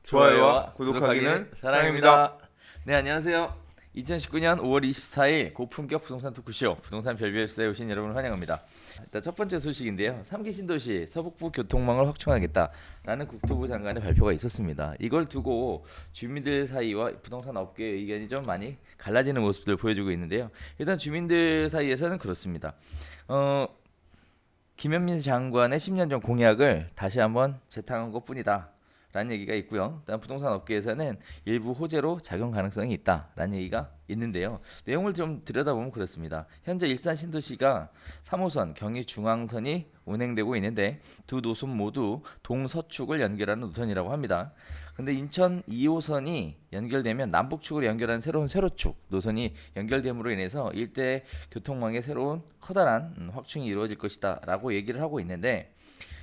좋아요와 구독하기는 사랑입니다. 네, 안녕하세요. 2019년 5월 24일 고품격 부동산 토크쇼 부동산 별별수에 오신 여러분을 환영합니다. 일단 첫 번째 소식인데요. 3기 신도시 서북부 교통망을 확충하겠다라는 국토부 장관의 발표가 있었습니다. 이걸 두고 주민들 사이와 부동산 업계의 의견이 좀 많이 갈라지는 모습들을 보여주고 있는데요. 일단 주민들 사이에서는 그렇습니다. 김현민 장관의 10년 전 공약을 다시 한번 재탕한 것뿐이다 라는 얘기가 있고요. 다음 부동산 업계에서는 일부 호재로 작용 가능성이 있다라는 얘기가 있는데요. 내용을 좀 들여다보면 그렇습니다. 현재 일산 신도시가 3호선 경의중앙선이 운행되고 있는데 두 노선 모두 동서축을 연결하는 노선이라고 합니다. 근데 인천 2호선이 연결되면 남북축을 연결하는 새로운 세로축 노선이 연결됨으로 인해서 일대 교통망의 새로운 커다란 확충이 이루어질 것이다 라고 얘기를 하고 있는데,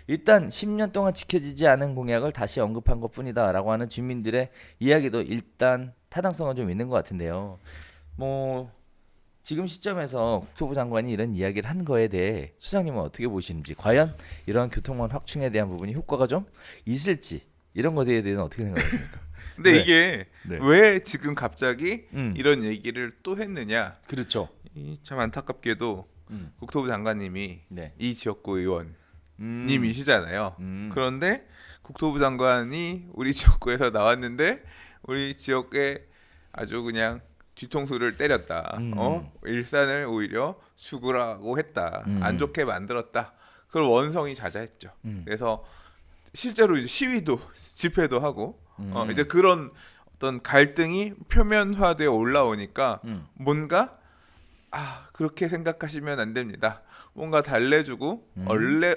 일단 10년 동안 지켜지지 않은 공약을 다시 언급한 것뿐이다 라고 하는 주민들의 이야기도 일단 타당성은 좀 있는 것 같은데요. 지금 시점에서 국토부 장관이 이런 이야기를 한 거에 대해 수장님은 어떻게 보시는지, 과연 이런 교통망 확충에 대한 부분이 효과가 좀 있을지, 이런 것에 대해서는 어떻게 생각하십니까? 근데 네. 이게 네. 왜 지금 갑자기 이런 얘기를 또 했느냐? 그렇죠. 참 안타깝게도 국토부 장관님이 네. 이 지역구 의원님이시잖아요. 그런데 국토부 장관이 우리 지역구에서 나왔는데 우리 지역에 아주 그냥 뒤통수를 때렸다. 일산을 오히려 죽으라고 했다. 안 좋게 만들었다. 그걸 원성이 자자했죠. 그래서 실제로 이제 시위도 집회도 하고 이제 그런 어떤 갈등이 표면화되어 올라오니까 뭔가 그렇게 생각하시면 안 됩니다. 뭔가 달래주고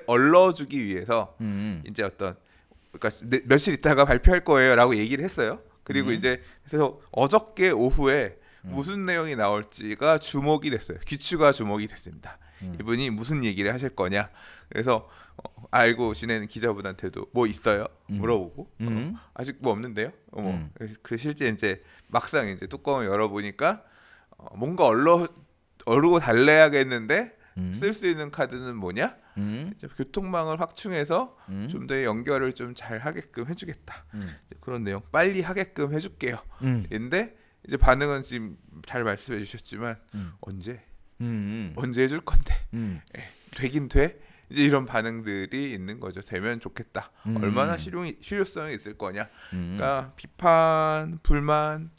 얼러주기 위해서 이제 그러니까 며칠 있다가 발표할 거예요라고 얘기를 했어요. 그리고 이제 그래서 어저께 오후에 무슨 내용이 나올지가 주목이 됐어요. 귀추가 주목이 됐습니다. 이분이 무슨 얘기를 하실 거냐. 그래서 알고 지내는 기자분한테도 뭐 있어요? 물어보고 아직 뭐 없는데요. 그 실제 이제 막상 이제 뚜껑을 열어보니까 뭔가 어르고 달래야겠는데 쓸 수 있는 카드는 뭐냐? 이제 교통망을 확충해서 좀 더 연결을 좀 잘 하게끔 해주겠다. 그런 내용 빨리 하게끔 해줄게요. 근데 이제 반응은 지금 잘 말씀해 주셨지만 언제 해줄 건데 되긴 돼? 이제 이런 반응들이 있는 거죠. 되면 좋겠다. 얼마나 실효성이 있을 거냐? 그러니까 비판, 불만.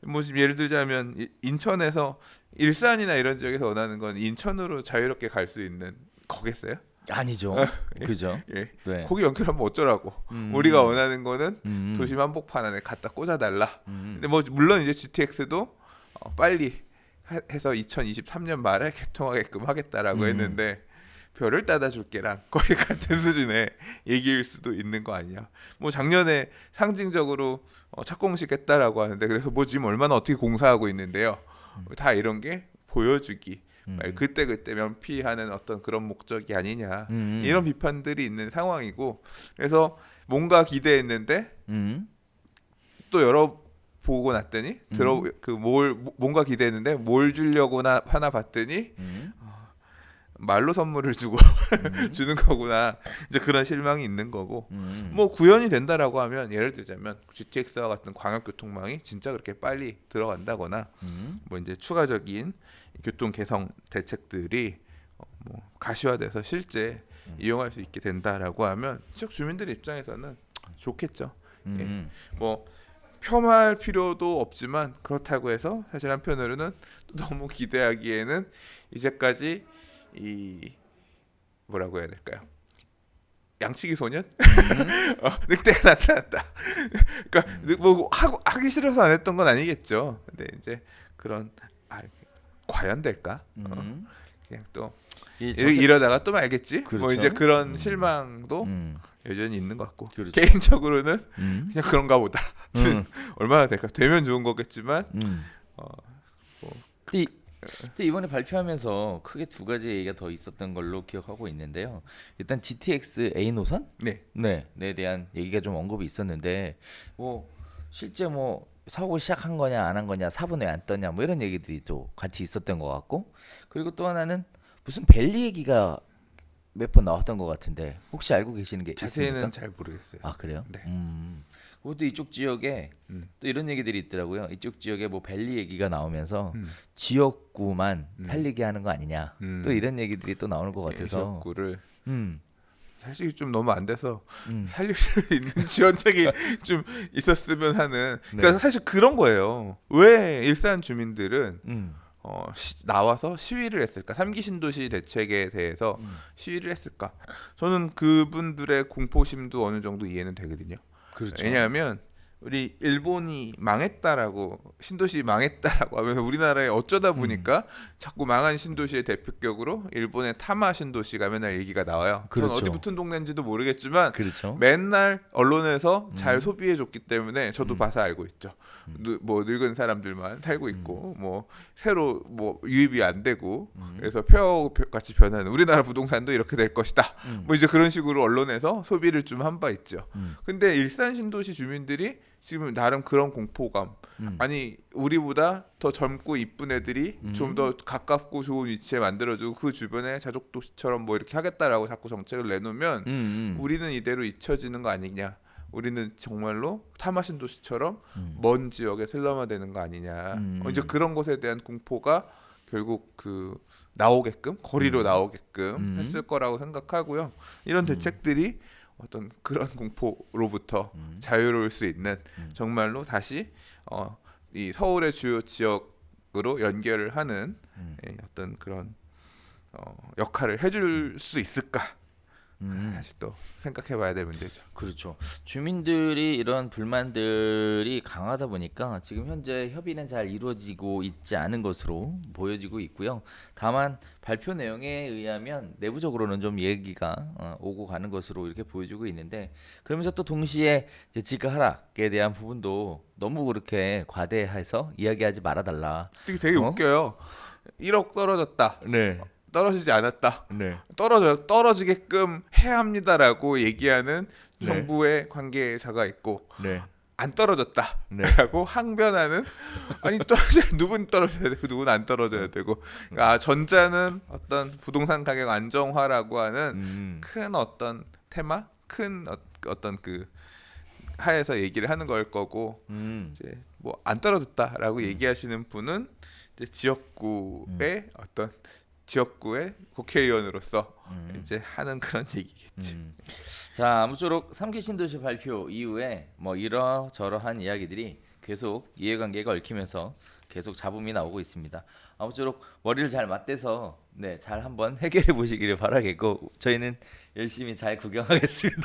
뭐 지금 예를 들자면 인천에서 일산이나 이런 지역에서 원하는 건 인천으로 자유롭게 갈 수 있는 거겠어요? 아니죠. 그죠? 예. 네. 거기 연결하면 어쩌라고? 우리가 원하는 거는 도심 한복판 안에 갖다 꽂아달라. 근데 뭐 물론 이제 GTX도 빨리 해서 2023년 말에 개통하게끔 하겠다라고 했는데 별을 따다 줄게랑 거의 같은 수준의 얘기일 수도 있는 거 아니야. 뭐 작년에 상징적으로 착공식 했다라고 하는데, 그래서 뭐 지금 얼마나 어떻게 공사하고 있는데요. 다 이런 게 보여주기, 그때 면피하는 어떤 그런 목적이 아니냐, 이런 비판들이 있는 상황이고, 그래서 뭔가 기대했는데 또 열어보고 났더니 뭔가 기대했는데 뭘 주려고 하나 봤더니 말로 선물을 주고 주는 거구나. 이제 그런 실망이 있는 거고, 뭐 구현이 된다라고 하면 예를 들자면 GTX와 같은 광역교통망이 진짜 그렇게 빨리 들어간다거나 뭐 이제 추가적인 교통 개선 대책들이 뭐 가시화돼서 실제 이용할 수 있게 된다라고 하면 지역 주민들 입장에서는 좋겠죠. 예. 뭐 폄하할 필요도 없지만 그렇다고 해서 사실 한편으로는 너무 기대하기에는 이제까지 뭐라고 해야 될까요? 양치기 소년? 늑대가 나타났다. 그러니까 뭐 하기 싫어서 안 했던 건 아니겠죠. 근데 이제 그런 과연 될까? 그냥 또 이러다가 또 말겠지. 그렇죠. 뭐 이제 그런 실망도 여전히 있는 것 같고, 그렇죠. 개인적으로는 그냥 그런가 보다. 얼마나 될까? 되면 좋은 거겠지만 근데 이번에 발표하면서 크게 두 가지 얘기가 더 있었던 걸로 기억하고 있는데요. 일단 GTX A 노선? 네, 네 대한 얘기가 좀 언급이 있었는데, 뭐 실제 뭐 사고 시작한 거냐 안 한 거냐, 사본 왜 안 떴냐, 뭐 이런 얘기들이 또 같이 있었던 것 같고, 그리고 또 하나는 무슨 벨리 얘기가 몇 번 나왔던 것 같은데 혹시 알고 계시는 게 자세히는 있습니까? 잘 모르겠어요. 아 그래요? 네. 그것도 이쪽 지역에 음. 또 이런 얘기들이 있더라고요. 이쪽 지역에 뭐 벨리 얘기가 나오면서 음. 지역구만 살리게 하는 거 아니냐. 음. 또 이런 얘기들이 또 나오는 것 같아서. 지역구를 음. 사실 좀 너무 안 돼서 음. 살릴 수 있는 지원책이 좀 있었으면 하는. 네. 그러니까 사실 그런 거예요. 왜 일산 주민들은 음. 나와서 시위를 했을까? 3기 신도시 대책에 대해서 음. 시위를 했을까? 저는 그분들의 공포심도 어느 정도 이해는 되거든요. 그렇죠. 왜냐하면 우리 일본이 망했다라고, 신도시 망했다라고 하면서 우리나라에 어쩌다 보니까 자꾸 망한 신도시의 대표격으로 일본의 타마 신도시가 맨날 얘기가 나와요. 그렇죠. 저는 어디 붙은 동네인지도 모르겠지만 그렇죠. 맨날 언론에서 잘 소비해줬기 때문에 저도 봐서 알고 있죠. 뭐 늙은 사람들만 살고 있고 뭐 새로 뭐 유입이 안 되고 그래서 폐허 같이 변하는 우리나라 부동산도 이렇게 될 것이다. 뭐 이제 그런 식으로 언론에서 소비를 좀 한 바 있죠. 근데 일산 신도시 주민들이 지금 나름 그런 공포감, 아니 우리보다 더 젊고 이쁜 애들이 좀 더 가깝고 좋은 위치에 만들어주고 그 주변에 자족 도시처럼 뭐 이렇게 하겠다라고 자꾸 정책을 내놓으면 우리는 이대로 잊혀지는 거 아니냐, 우리는 정말로 타마신 도시처럼 먼 지역에 슬럼화되는 거 아니냐. 이제 그런 것에 대한 공포가 결국 그 나오게끔, 거리로 나오게끔 했을 거라고 생각하고요. 이런 대책들이 어떤 그런 공포로부터 자유로울 수 있는, 정말로 다시 이 서울의 주요 지역으로 연결을 하는 어떤 그런 역할을 해줄 수 있을까? 사실 또 생각해봐야 될 문제죠. 그렇죠. 주민들이 이런 불만들이 강하다 보니까 지금 현재 협의는 잘 이루어지고 있지 않은 것으로 보여지고 있고요. 다만 발표 내용에 의하면 내부적으로는 좀 얘기가 오고 가는 것으로 이렇게 보여지고 있는데, 그러면서 또 동시에 이제 지가 하락에 대한 부분도 너무 그렇게 과대해서 이야기하지 말아달라. 이게 되게 웃겨요. 1억 떨어졌다. 네. 떨어지지 않았다. 네. 떨어지게끔 해야 합니다라고 얘기하는 네. 정부의 관계자가 있고, 네. 안 떨어졌다라고 네. 항변하는, 아니 떨어져야 누군 떨어져야 되고 누군 안 떨어져야 되고, 그러니까 전자는 어떤 부동산 가격 안정화라고 하는 큰 어떤 테마, 큰 어떤 그 하에서 얘기를 하는 걸 거고, 이제 뭐 안 떨어졌다라고 얘기하시는 분은 이제 지역구의 어떤 지역구의 국회의원으로서 이제 하는 그런 얘기겠죠. 자, 아무쪼록 3기 신도시 발표 이후에 뭐 이러저러한 이야기들이 계속 이해관계가 얽히면서 계속 잡음이 나오고 있습니다. 아무쪼록 머리를 잘 맞대서 잘 한번 해결해 보시기를 바라겠고, 저희는 열심히 잘 구경하겠습니다.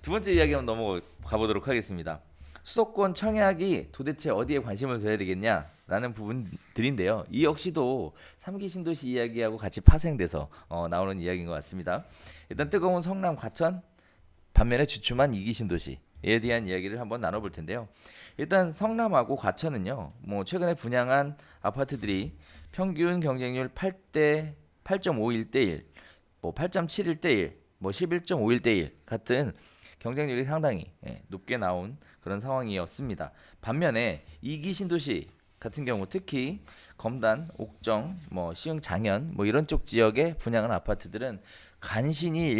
두 번째 이야기 한번 넘어가 보도록 하겠습니다. 수도권 청약이 도대체 어디에 관심을 둬야 되겠냐라는 부분들인데요. 이 역시도 3기 신도시 이야기하고 같이 파생돼서 나오는 이야기인 것 같습니다. 일단 뜨거운 성남 과천, 반면에 주춤한 2기 신도시에 대한 이야기를 한번 나눠볼 텐데요. 일단 성남하고 과천은요, 뭐 최근에 분양한 아파트들이 평균 경쟁률 8.51대 1, 뭐 8.71대 1, 뭐 11.51대 1 같은 경쟁률이 상당히 높게 나온 그런 상황이었습니다. 반면에 2기 신도시 같은 경우 특히 검단, 옥정, 뭐 시흥, 장현 뭐 이런 쪽 지역에 분양한 아파트들은 간신히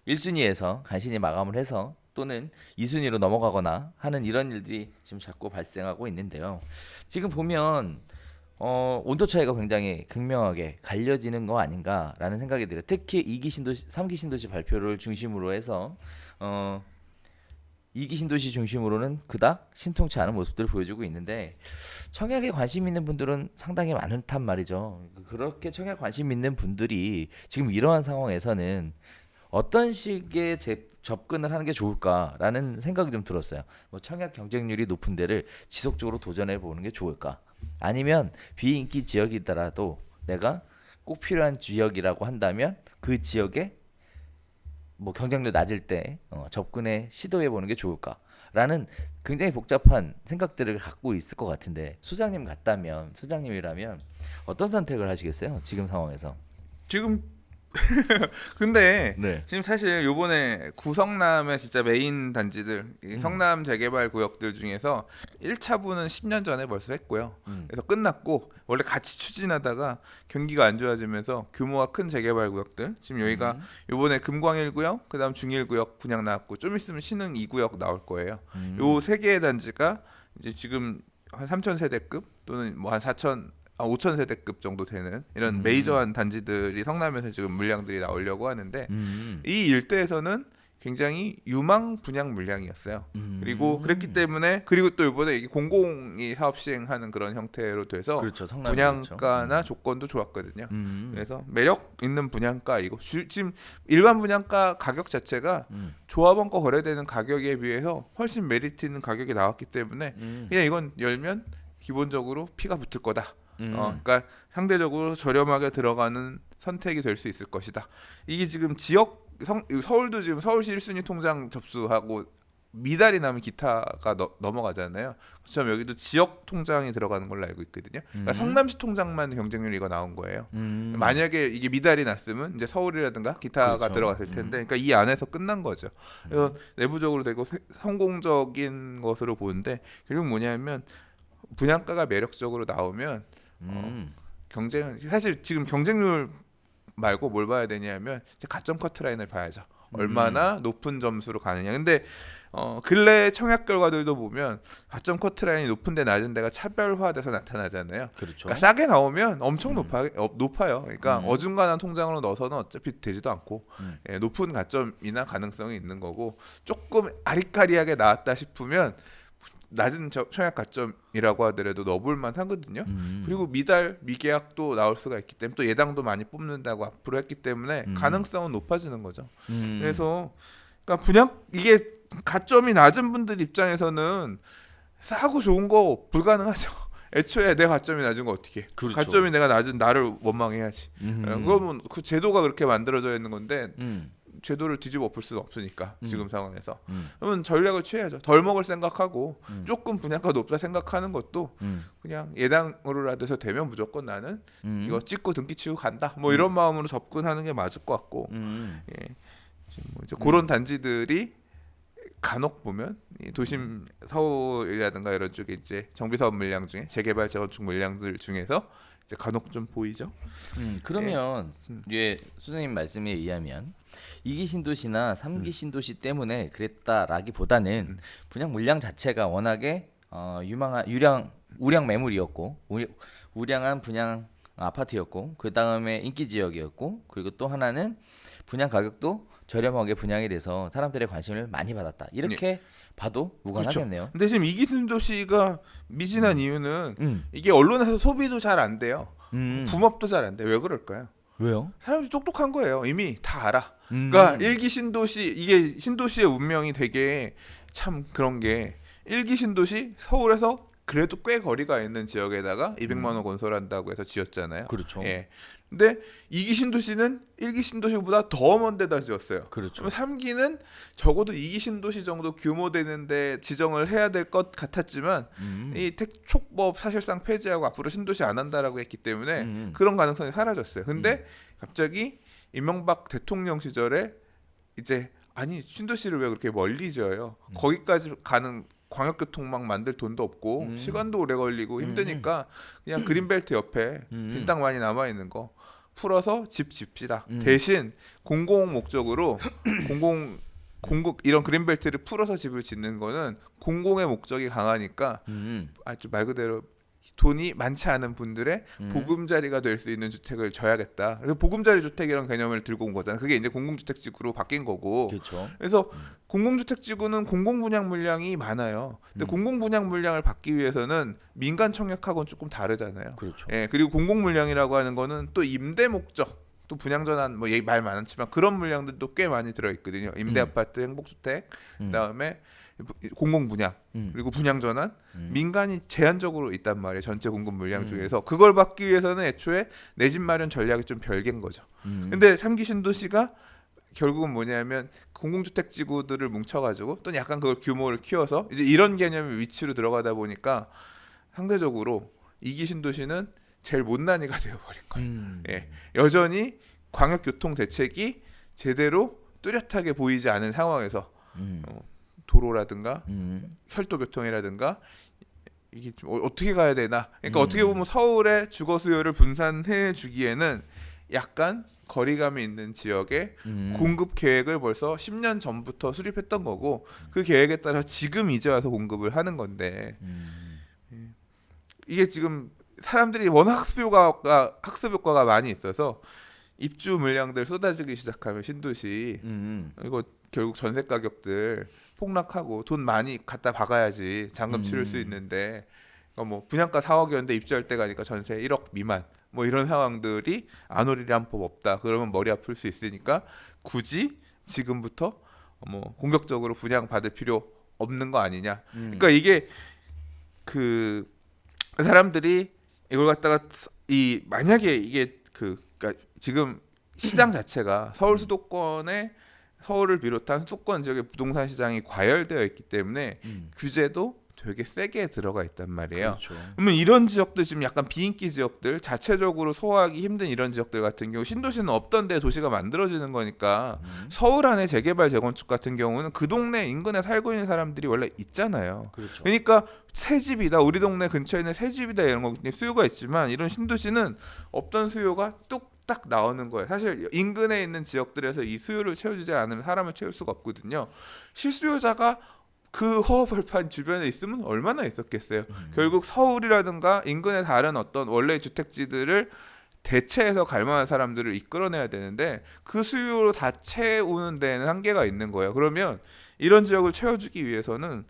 1순위에서 간신히 마감을 해서 또는 2순위로 넘어가거나 하는 이런 일들이 지금 자꾸 발생하고 있는데요. 지금 보면 온도 차이가 굉장히 극명하게 갈려지는 거 아닌가라는 생각이 들어요. 특히 2기 신도시, 3기 신도시 발표를 중심으로 해서 2기 신도시 중심으로는 그닥 신통치 않은 모습들을 보여주고 있는데, 청약에 관심 있는 분들은 상당히 많단 말이죠. 그렇게 청약 관심 있는 분들이 지금 이러한 상황에서는 어떤 식의 접근을 하는 게 좋을까라는 생각이 좀 들었어요. 뭐 청약 경쟁률이 높은 데를 지속적으로 도전해 보는 게 좋을까? 아니면 비인기 지역이더라도 내가 꼭 필요한 지역이라고 한다면 그 지역에 뭐 경쟁률 낮을 때 접근해 시도해 보는 게 좋을까라는 굉장히 복잡한 생각들을 갖고 있을 것 같은데, 소장님이라면 어떤 선택을 하시겠어요? 지금 상황에서? 지금 근데 네. 지금 사실 요번에 구성남의 진짜 메인 단지들 이 성남 재개발 구역들 중에서 1차분은 10년 전에 벌써 했고요. 그래서 끝났고 원래 같이 추진하다가 경기가 안 좋아지면서 규모가 큰 재개발 구역들 지금 여기가 요번에 금광 1구역 그다음 중 1구역 분양 나왔고 좀 있으면 신흥 2구역 나올 거예요. 요 세 개의 단지가 이제 지금 한 3,000세대급 또는 뭐 한 5,000세대급 정도 되는 이런 메이저한 단지들이 성남에서 지금 물량들이 나오려고 하는데 이 일대에서는 굉장히 유망 분양 물량이었어요. 그리고 그랬기 때문에 그리고 또 이번에 이게 공공이 사업 시행하는 그런 형태로 돼서 그렇죠. 성남 분양가나 그렇죠. 조건도 좋았거든요. 그래서 매력 있는 분양가이고 지금 일반 분양가 가격 자체가 조합원과 거래되는 가격에 비해서 훨씬 메리트 있는 가격이 나왔기 때문에 그냥 이건 열면 기본적으로 피가 붙을 거다. 그러니까 상대적으로 저렴하게 들어가는 선택이 될 수 있을 것이다. 이게 지금 서울도 지금 서울시 1순위 통장 접수하고 미달이 나면 기타가 넘어가잖아요. 그렇지만 여기도 지역 통장이 들어가는 걸로 알고 있거든요. 그러니까 성남시 통장만 경쟁률이 이거 나온 거예요. 만약에 이게 미달이 났으면 이제 서울이라든가 기타가 그렇죠. 들어갔을 텐데, 그러니까 이 안에서 끝난 거죠. 그래서 내부적으로 되고 성공적인 것으로 보는데 결국 뭐냐면 분양가가 매력적으로 나오면 경쟁은 사실 지금 경쟁률 말고 뭘 봐야 되냐면 이제 가점 커트라인을 봐야죠. 얼마나 높은 점수로 가느냐. 근데 근래 청약 결과들도 보면 가점 커트라인이 높은 데 낮은 데가 차별화돼서 나타나잖아요. 그렇죠. 그러니까 싸게 나오면 엄청 높아요. 그러니까 어중간한 통장으로 넣어서는 어차피 되지도 않고 예, 높은 가점이나 가능성이 있는 거고 조금 아리까리하게 나왔다 싶으면 낮은 청약 가점이라고 하더라도 넣어볼만 하거든요. 그리고 미달 미계약도 나올 수가 있기 때문에 또 예당도 많이 뽑는다고 앞으로 했기 때문에 가능성은 높아지는 거죠. 그래서 그러니까 분양 이게 가점이 낮은 분들 입장에서는 싸고 좋은 거 불가능하죠. 애초에 내 가점이 낮은 거 어떻게? 그렇죠. 가점이 내가 낮은 나를 원망해야지. 그러면 그 제도가 그렇게 만들어져 있는 건데. 제도를 뒤집어 엎을 수는 없으니까 지금 상황에서 그러면 전략을 취해야죠. 덜 먹을 생각하고 조금 분양가 높다 생각하는 것도 그냥 예당으로라도 해서 되면 무조건 나는 이거 찍고 등기 치고 간다 뭐 이런 마음으로 접근하는 게 맞을 것 같고 예. 지금 뭐 이제 그런 단지들이 간혹 보면 이 도심 서울이라든가 이런 쪽에 이제 정비사업 물량 중에 재개발 재건축 물량들 중에서 이제 간혹 좀 보이죠. 그러면 예, 선생님 말씀에 의하면 2기 신도시나 3기 신도시 때문에 그랬다라기보다는 분양 물량 자체가 워낙에 우량 매물이었고 우량한 분양 아파트였고 그 다음에 인기 지역이었고 그리고 또 하나는 분양 가격도 저렴하게 분양이 돼서 사람들의 관심을 많이 받았다. 이렇게 봐도 무관하겠네요. 그렇죠. 근데 지금 이기순 도시가 미진한 이유는 이게 언론에서 소비도 잘 안 돼요. 붐업도 잘 안 돼. 왜 그럴까요? 왜요? 사람들이 똑똑한 거예요. 이미 다 알아. 그러니까 일기 신도시 이게 신도시의 운명이 되게 참 그런 게 일기 신도시 서울에서 그래도 꽤 거리가 있는 지역에다가 200만 원 건설한다고 해서 지었잖아요. 그렇죠. 예. 근데 2기 신도시는 1기 신도시보다 더 먼 데다 지었어요. 그렇죠. 그럼 3기는 적어도 2기 신도시 정도 규모 되는데 지정을 해야 될 것 같았지만 이 택촉법 사실상 폐지하고 앞으로 신도시 안 한다라고 했기 때문에 그런 가능성이 사라졌어요. 근데 갑자기 이명박 대통령 시절에 이제 아니 신도시를 왜 그렇게 멀리 지어요? 거기까지 가는 광역교통망 만들 돈도 없고 시간도 오래 걸리고 힘드니까 그냥 그린벨트 옆에 빈 땅 많이 남아 있는 거 풀어서 집 짓시다. 대신 공공 목적으로 공공 이런 그린벨트를 풀어서 집을 짓는 거는 공공의 목적이 강하니까 아주 말 그대로 돈이 많지 않은 분들의 보금자리가 될 수 있는 주택을 줘야겠다. 그래서 보금자리 주택이라는 개념을 들고 온 거잖아요. 그게 이제 공공주택지구로 바뀐 거고. 그렇죠. 그래서 공공주택지구는 공공분양 물량이 많아요. 근데 공공분양 물량을 받기 위해서는 민간 청약하고는 조금 다르잖아요. 그렇죠. 예, 그리고 공공물량이라고 하는 거는 또 임대 목적. 또 분양 전환 뭐 얘기 말 많지만 그런 물량들도 꽤 많이 들어 있거든요. 임대 아파트, 행복주택, 그다음에 공공 분양 그리고 분양 전환 민간이 제한적으로 있단 말이에요. 전체 공급 물량 중에서 그걸 받기 위해서는 애초에 내 집 마련 전략이 좀 별개인 거죠. 근데 3기 신도시가 결국은 뭐냐면 공공주택 지구들을 뭉쳐가지고 또 약간 그걸 규모를 키워서 이제 이런 개념의 위치로 들어가다 보니까 상대적으로 2기 신도시는 제일 못난이가 되어버린 거예요. 예, 여전히 광역교통 대책이 제대로 뚜렷하게 보이지 않은 상황에서 도로라든가 혈도교통이라든가 이게 좀 어떻게 가야 되나? 그러니까 어떻게 보면 서울의 주거 수요를 분산해 주기에는 약간 거리감이 있는 지역에 공급 계획을 벌써 10년 전부터 수립했던 거고 그 계획에 따라 지금 이제 와서 공급을 하는 건데 이게 지금 사람들이 워낙 학습 효과가 많이 있어서 입주 물량들 쏟아지기 시작하면 신도시 이거 결국 전세 가격들 폭락하고 돈 많이 갖다 박아야지 잔금 치를 수 있는데 그러니까 뭐 분양가 4억이었는데 입주할 때 가니까 전세 1억 미만 뭐 이런 상황들이 안 오리란 법 없다. 그러면 머리 아플 수 있으니까 굳이 지금부터 뭐 공격적으로 분양 받을 필요 없는 거 아니냐. 그러니까 이게 그 사람들이 이걸 갖다가 만약에 이게 그러니까 지금 시장 자체가 서울 수도권에 서울을 비롯한 수도권 지역의 부동산 시장이 과열되어 있기 때문에 규제도 되게 세게 들어가 있단 말이에요. 그렇죠. 그러면 이런 지역들 지금 약간 비인기 지역들 자체적으로 소화하기 힘든 이런 지역들 같은 경우 신도시는 없던 데 도시가 만들어지는 거니까 서울 안에 재개발 재건축 같은 경우는 그 동네 인근에 살고 있는 사람들이 원래 있잖아요. 그렇죠. 그러니까 새 집이다 우리 동네 근처에 있는 새 집이다 이런 거 수요가 있지만 이런 신도시는 없던 수요가 뚝딱 나오는 거예요. 사실 인근에 있는 지역들에서 이 수요를 채워주지 않으면 사람을 채울 수가 없거든요. 실수요자가 그 허허벌판 주변에 있으면 얼마나 있었겠어요. 결국 서울이라든가 인근의 다른 어떤 원래 주택지들을 대체해서 갈 만한 사람들을 이끌어내야 되는데 그 수요로 다 채우는 데는 한계가 있는 거예요. 그러면 이런 지역을 채워주기 위해서는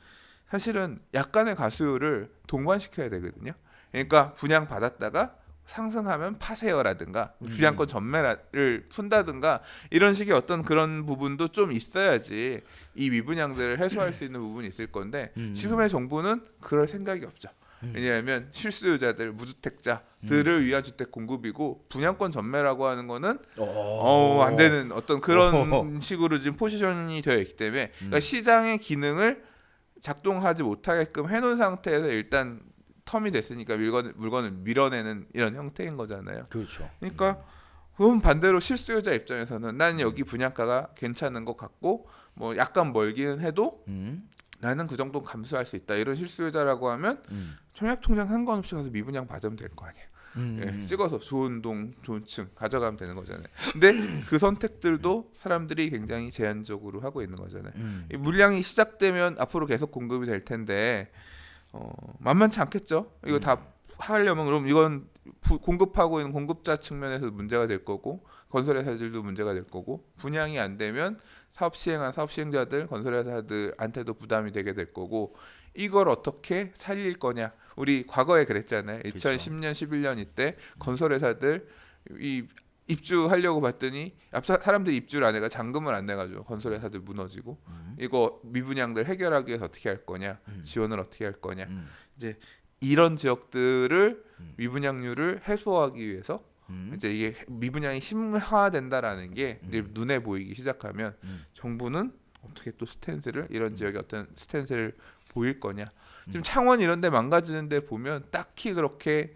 사실은 약간의 가수요를 동반시켜야 되거든요. 그러니까 분양 받았다가 상승하면 파세요라든가 분양권 전매를 푼다든가 이런 식의 어떤 그런 부분도 좀 있어야지 이 미분양들을 해소할 수 있는 부분이 있을 건데 지금의 정부는 그럴 생각이 없죠. 왜냐하면 실수요자들 무주택자들을 위한 주택 공급이고 분양권 전매라고 하는 거는 안 되는 어떤 그런 식으로 지금 포지션이 되어 있기 때문에 그러니까 시장의 기능을 작동하지 못하게끔 해놓은 상태에서 일단 텀이 됐으니까 물건을 밀어내는 이런 형태인 거잖아요. 그렇죠. 그러니까 그럼 반대로 실수요자 입장에서는 나는 여기 분양가가 괜찮은 것 같고 뭐 약간 멀기는 해도 나는 그 정도 감수할 수 있다. 이런 실수요자라고 하면 청약통장 상관없이 가서 미분양 받으면 될 거 아니에요. 예, 찍어서 좋은 동, 좋은 층 가져가면 되는 거잖아요. 근데 그 선택들도 사람들이 굉장히 제한적으로 하고 있는 거잖아요. 이 물량이 시작되면 앞으로 계속 공급이 될 텐데 만만치 않겠죠. 이거 다 하려면 그럼 이건 공급하고 있는 공급자 측면에서 문제가 될 거고 건설회사들도 문제가 될 거고 분양이 안 되면 사업 시행한 사업 시행자들 건설회사들한테도 부담이 되게 될 거고 이걸 어떻게 살릴 거냐. 우리 과거에 그랬잖아요. 2010년 11년 이때 건설회사들 이 입주하려고 봤더니 사람들이 입주를 안 해가 잔금을 안 내가지고 건설회사들 무너지고 이거 미분양들 해결하기 위해서 어떻게 할 거냐 지원을 어떻게 할 거냐 이제 이런 지역들을 미분양률을 해소하기 위해서 이제 이게 미분양이 심화된다라는 게 이제 눈에 보이기 시작하면 정부는 어떻게 또 스탠스를 이런 지역에 어떤 스탠스를 보일 거냐 지금 창원 이런 데 망가지는 데 보면 딱히 그렇게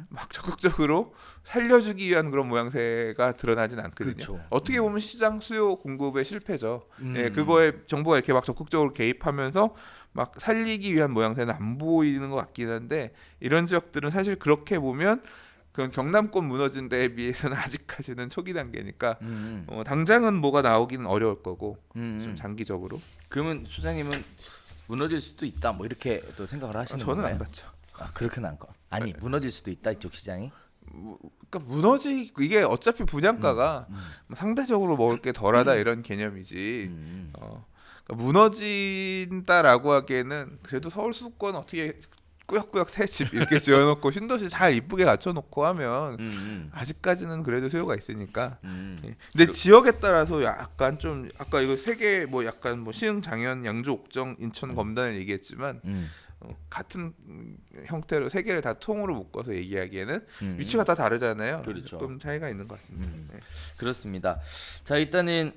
막 적극적으로 살려주기 위한 그런 모양새가 드러나진 않거든요. 그렇죠. 어떻게 보면 시장 수요 공급의 실패죠. 예, 그거에 정부가 이렇게 막 적극적으로 개입하면서 막 살리기 위한 모양새는 안 보이는 것 같긴 한데 이런 지역들은 사실 그렇게 보면 그건 경남권 무너진 데에 비해서는 아직까지는 초기 단계니까 당장은 뭐가 나오기는 어려울 거고 좀 장기적으로. 그러면 소장님은 무너질 수도 있다 뭐 이렇게 또 생각을 하시는 저는 건가요? 안 봤죠. 그렇게는 않고 아니 무너질 수도 있다 이쪽 시장이. 그러니까 이게 어차피 분양가가 상대적으로 먹을 게 덜하다 이런 개념이지. 그러니까 무너진다라고 하기에는 그래도 서울 수도권 어떻게 꾸역꾸역 새 집 이렇게 지어놓고 신도시 잘 이쁘게 갖춰놓고 하면 아직까지는 그래도 수요가 있으니까. 근데 지역에 따라서 약간 좀 아까 이거 세 개 뭐 약간 뭐 시흥, 장현, 양주, 옥정, 인천, 검단을 얘기했지만 같은 형태로 세 개를 다 통으로 묶어서 얘기하기에는 위치가 다 다르잖아요. 그렇죠. 조금 차이가 있는 것 같습니다. 네. 그렇습니다. 자 일단은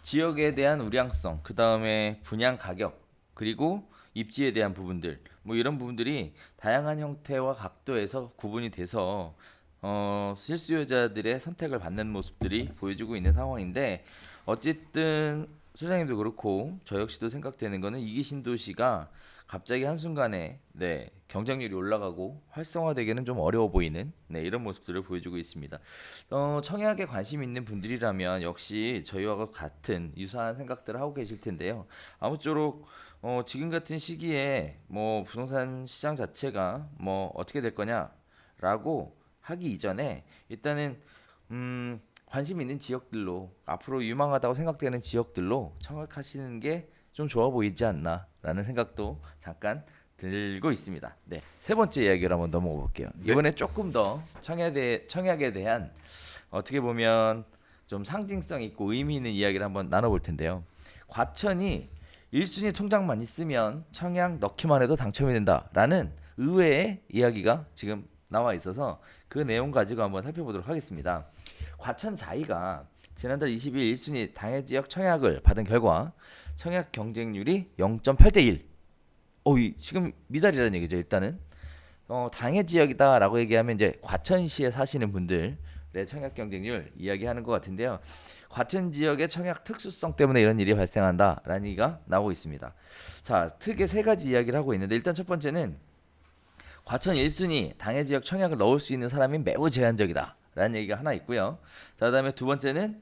지역에 대한 우량성, 그 다음에 분양 가격, 그리고 입지에 대한 부분들, 뭐 이런 부분들이 다양한 형태와 각도에서 구분이 돼서 실수요자들의 선택을 받는 모습들이 보여지고 있는 상황인데 어쨌든 소장님도 그렇고 저 역시도 생각되는 거는 이기신 도시가 갑자기 한순간에 경쟁률이 올라가고 활성화되기는 좀 어려워 보이는 이런 모습들을 보여주고 있습니다. 청약에 관심 있는 분들이라면 역시 저희와 같은 유사한 생각들을 하고 계실 텐데요. 아무쪼록 지금 같은 시기에 뭐 부동산 시장 자체가 뭐 어떻게 될 거냐라고 하기 이전에 일단은 관심 있는 지역들로 앞으로 유망하다고 생각되는 지역들로 청약하시는 게 좀 좋아 보이지 않나라는 생각도 잠깐 들고 있습니다. 네, 세 번째 이야기를 한번 넘어가 볼게요. 이번에 조금 더 청약에 대한 어떻게 보면 좀 상징성 있고 의미 있는 이야기를 한번 나눠볼 텐데요. 과천이 1순위 통장만 있으면 청약 넣기만 해도 당첨이 된다라는 의외의 이야기가 지금 나와 있어서 그 내용 가지고 한번 살펴보도록 하겠습니다. 과천자이가 지난달 20일 1순위 당해 지역 청약을 받은 결과 청약 경쟁률이 0.8대 1. 지금 미달이라는 얘기죠. 일단은 당해 지역이다라고 얘기하면 이제 과천시에 사시는 분들의 청약 경쟁률 이야기하는 것 같은데요. 과천 지역의 청약 특수성 때문에 이런 일이 발생한다라는 얘기가 나오고 있습니다. 자, 특의 세 가지 이야기를 하고 있는데 일단 첫 번째는 과천 1순위 당해 지역 청약을 넣을 수 있는 사람이 매우 제한적이다 라는 얘기가 하나 있고요. 자, 그다음에 두 번째는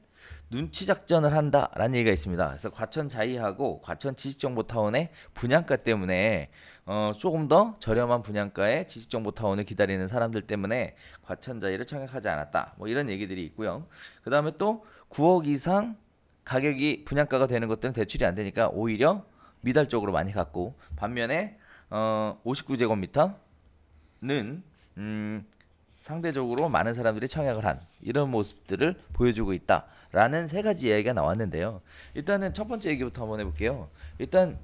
눈치 작전을 한다라는 얘기가 있습니다. 그래서 과천 자이하고 과천 지식정보타운의 분양가 때문에 조금 더 저렴한 분양가의 지식정보타운을 기다리는 사람들 때문에 과천 자이를 청약하지 않았다. 뭐 이런 얘기들이 있고요. 그 다음에 또 9억 이상 가격이 분양가가 되는 것들은 대출이 안 되니까 오히려 미달 쪽으로 많이 갔고 반면에 59제곱미터는 상대적으로 많은 사람들이 청약을 한 이런 모습들을 보여주고 있다라는 세 가지 이야기가 나왔는데요. 일단은 첫 번째 얘기부터 한번 해볼게요. 일단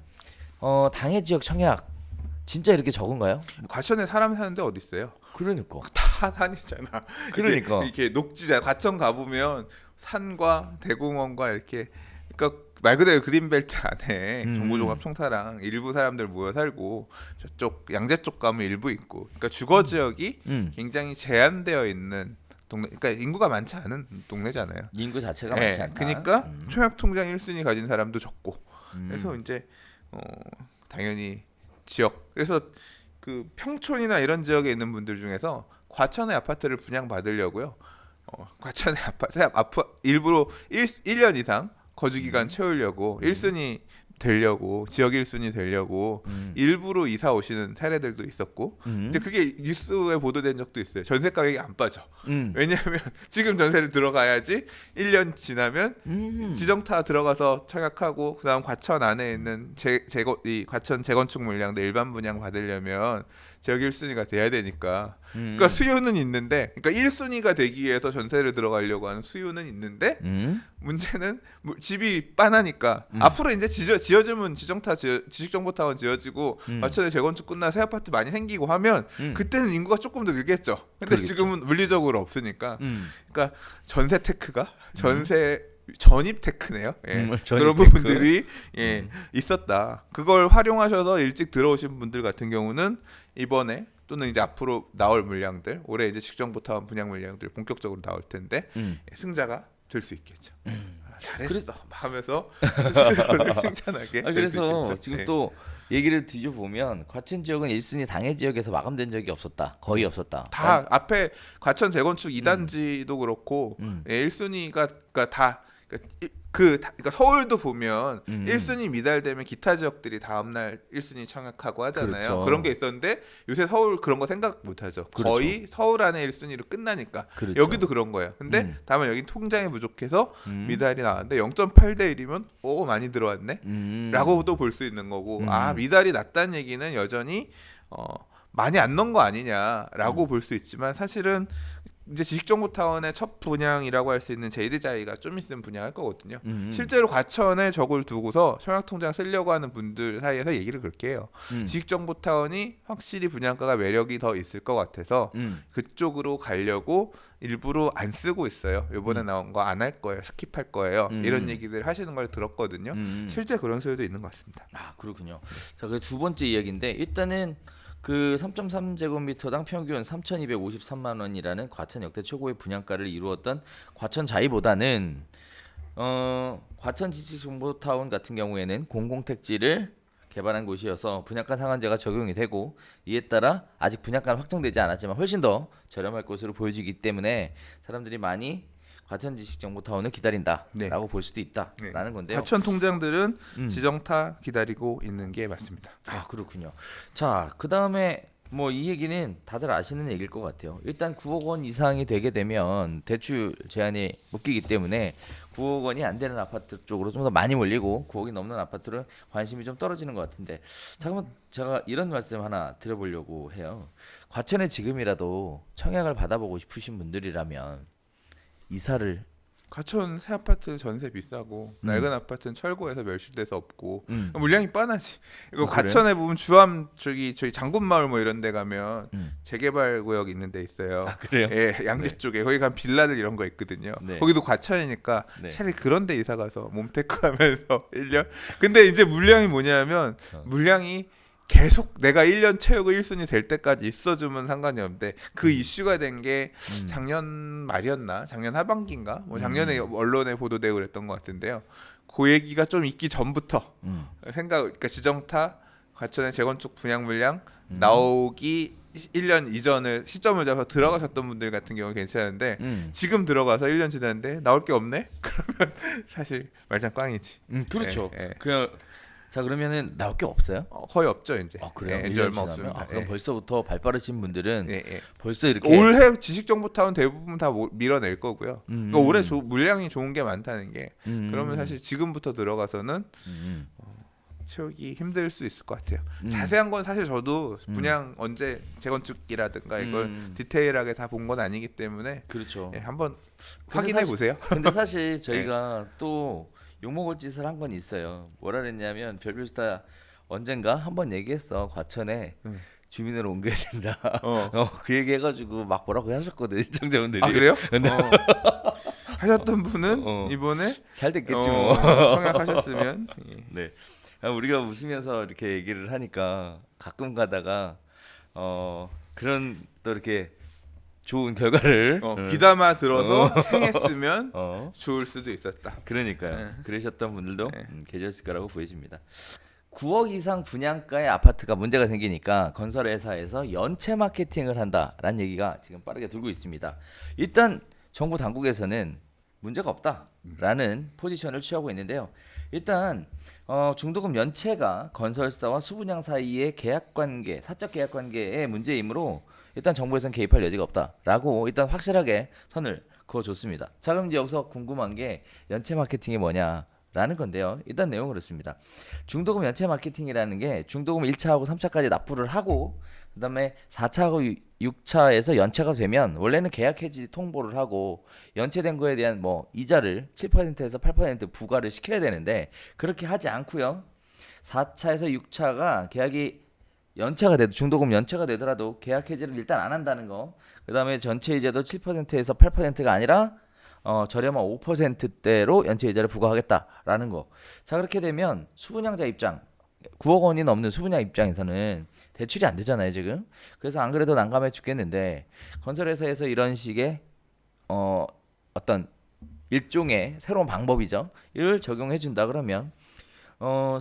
당해 지역 청약 진짜 이렇게 적은가요? 과천에 사람 사는데 어디 있어요? 그러니까 다 산이잖아. 그러니까. 이렇게 녹지잖아. 과천 가보면 산과 대공원과 이렇게 그러니까 말 그대로 그린벨트 안에 정보종합청사랑 일부 사람들 모여 살고 저쪽 양재 쪽 가면 일부 있고 그러니까 주거 지역이 굉장히 제한되어 있는 동네 그러니까 인구가 많지 않은 동네잖아요. 인구 자체가 많지 않다. 그러니까 청약통장 1순위 가진 사람도 적고 그래서 이제 당연히 지역 그래서 그 평촌이나 이런 지역에 있는 분들 중에서 과천의 아파트를 분양받으려고요. 과천의 아파트 일부러 1년 이상 거주기간 채우려고 1순위 되려고 지역 1순위 되려고 일부러 이사 오시는 사례들도 있었고 이제 그게 뉴스에 보도된 적도 있어요. 전세 가격이 안 빠져. 왜냐하면 지금 전세를 들어가야지 1년 지나면 지정타 들어가서 청약하고 그다음 과천 안에 있는 이 과천 재건축 물량도 일반 분양 받으려면 지역 1순위가 돼야 되니까 그러니까 수요는 있는데 그러니까 1순위가 되기 위해서 전세를 들어가려고 하는 수요는 있는데 문제는 집이 빤하니까 앞으로 이제 지어주면 지식정보타운 지어지고 과천에 재건축 끝나 새 아파트 많이 생기고 하면 그때는 인구가 조금 더 늘겠죠. 근데 그러겠죠. 지금은 물리적으로 없으니까 그러니까 전세 테크가 전입 테크네요. 전입 그런 테크. 부분들이 있었다. 그걸 활용하셔서 일찍 들어오신 분들 같은 경우는 이번에 또는 이제 앞으로 나올 물량들 올해 이제 직정부터 분양 물량들 본격적으로 나올 텐데 승자가 될 수 있겠죠. 잘했어 하면서 스스로를 칭찬하게 될 수 그래서 있겠죠. 지금 또 얘기를 뒤져보면 과천 지역은 1순위 당해 지역에서 마감된 적이 없었다. 거의 없었다. 다 앞에 과천 재건축 2단지도 그렇고 1순위가 그러니까 다 그러니까 서울도 보면 1순위 미달되면 기타 지역들이 다음날 1순위 청약하고 하잖아요. 그렇죠. 그런 게 있었는데 요새 서울 그런 거 생각 못 하죠. 그렇죠. 거의 서울 안에 1순위로 끝나니까. 그렇죠. 여기도 그런 거예요. 근데 다만 여기 통장이 부족해서 미달이 나왔는데 0.8대 1이면 오 많이 들어왔네. 라고도 볼 수 있는 거고 미달이 낮다는 얘기는 여전히 많이 안 넣은 거 아니냐라고 볼 수 있지만 사실은 이제 지식정보타운의 첫 분양이라고 할 수 있는 제이드자이가 좀 있으면 분양할 거거든요. 실제로 과천에 저걸 두고서 청약통장 쓰려고 하는 분들 사이에서 얘기를 그렇게 해요. 지식정보타운이 확실히 분양가가 매력이 더 있을 것 같아서 그쪽으로 가려고 일부러 안 쓰고 있어요. 이번에 나온 거 안 할 거예요. 스킵할 거예요. 이런 얘기들 하시는 걸 들었거든요. 실제 그런 소리도 있는 것 같습니다. 아 그렇군요. 자, 그 두 번째 이야기인데 일단은 그 3.3제곱미터당 평균 3,253만 원이라는 과천 역대 최고의 분양가를 이루었던 과천자이보다는 과천 지식정보타운 같은 경우에는 공공택지를 개발한 곳이어서 분양가 상한제가 적용이 되고 이에 따라 아직 분양가는 확정되지 않았지만 훨씬 더 저렴할 것으로 보여지기 때문에 사람들이 많이 과천 지식정보타운을 기다린다라고 네. 볼 수도 있다라는 건데요. 과천 통장들은 지정타 기다리고 있는 게 맞습니다. 아 그렇군요. 자, 그 다음에 뭐 이 얘기는 다들 아시는 얘기일 것 같아요. 일단 9억 원 이상이 되게 되면 대출 제한이 묶이기 때문에 9억 원이 안 되는 아파트 쪽으로 좀 더 많이 몰리고 9억이 넘는 아파트로 관심이 좀 떨어지는 것 같은데 잠깐만 제가 이런 말씀 하나 드려보려고 해요. 과천에 지금이라도 청약을 받아보고 싶으신 분들이라면 이사를 과천 새 아파트 전세 비싸고 낡은 아파트는 철거해서 멸실돼서 없고 물량이 뻔하지. 이거 그래요? 과천에 보면 주암 저기 저희 장군마을 뭐 이런 데 가면 재개발 구역 있는 데 있어요. 아, 그래요? 예, 양재 쪽에 거기 가면 빌라들 이런 거 있거든요. 네. 거기도 과천이니까 네. 차라리 그런 데 이사 가서 몸테크하면서 1년. 근데 이제 물량이 뭐냐면 물량이 계속 내가 1년 채우고 1순위 될 때까지 있어주면 상관이 없는데 그 이슈가 된 게 작년 말이었나 작년 하반기인가 뭐 작년에 언론에 보도되고 그랬던 것 같은데요. 그 얘기가 좀 있기 전부터 그러니까 지정타 과천의 재건축 분양 물량 나오기 1년 이전에 시점을 잡아서 들어가셨던 분들 같은 경우는 괜찮은데 지금 들어가서 1년 지났는데 나올 게 없네? 그러면 사실 말짱 꽝이지. 그렇죠. 예. 자 그러면은 나올 게 없어요? 거의 없죠 이제. 그래요? 예, 이제 1년 얼마 지나면? 없습니다. 그럼 예. 벌써부터 발 빠르신 분들은 예. 벌써 이렇게 올해 지식정보타운 대부분 다 밀어낼 거고요. 그러니까 올해 물량이 좋은 게 많다는 게 그러면 사실 지금부터 들어가서는 채우기 힘들 수 있을 것 같아요. 자세한 건 사실 저도 분양 언제 재건축이라든가 이걸 디테일하게 다 본 건 아니기 때문에 그렇죠. 예, 한번 근데 확인해 사실- 보세요. 근데 사실 저희가 또 욕먹을 짓을 한 건 있어요. 뭐라 그랬냐면 별별스타 언젠가 한번 얘기했어. 과천에 주민을 옮겨야 된다. 그 얘기 해가지고 막 뭐라고 하셨거든 시청자분들이. 아 그래요? 근데 하셨던 분은 어. 이번에 잘 됐겠지 뭐. 청약하셨으면 예. 네. 우리가 웃으면서 이렇게 얘기를 하니까 가끔 가다가 그런 또 이렇게 좋은 결과를 귀담아 들어서 행했으면 어. 좋을 수도 있었다. 그러니까요. 그러셨던 분들도 네. 계셨을 거라고 보여집니다. 9억 이상 분양가의 아파트가 문제가 생기니까 건설회사에서 연체 마케팅을 한다라는 얘기가 지금 빠르게 돌고 있습니다. 일단 정부 당국에서는 문제가 없다라는 포지션을 취하고 있는데요. 일단 중도금 연체가 건설사와 수분양 사이의 계약 관계, 사적 계약 관계의 문제이므로 일단 정부에서는 개입할 여지가 없다라고 일단 확실하게 선을 그어줬습니다. 자 그럼 이제 여기서 궁금한 게 연체 마케팅이 뭐냐라는 건데요. 일단 내용은 그렇습니다. 중도금 연체 마케팅이라는 게 중도금 1차하고 3차까지 납부를 하고 그다음에 4차하고 6차에서 연체가 되면 원래는 계약 해지 통보를 하고 연체된 거에 대한 뭐 이자를 7%에서 8% 부과를 시켜야 되는데 그렇게 하지 않고요. 4차에서 6차가 계약이 연체가 돼도 중도금 연체가 되더라도 계약 해지를 일단 안 한다는 거. 그다음에 전체 이자도 7%에서 8%가 아니라 저렴한 5%대로 연체 이자를 부과하겠다라는 거. 자 그렇게 되면 수분양자 입장 9억 원이 넘는 수분양 입장에서는 대출이 안 되잖아요 지금. 그래서 안 그래도 난감해 죽겠는데 건설회사에서 이런 식의 어떤 일종의 새로운 방법이죠. 이를 적용해 준다 그러면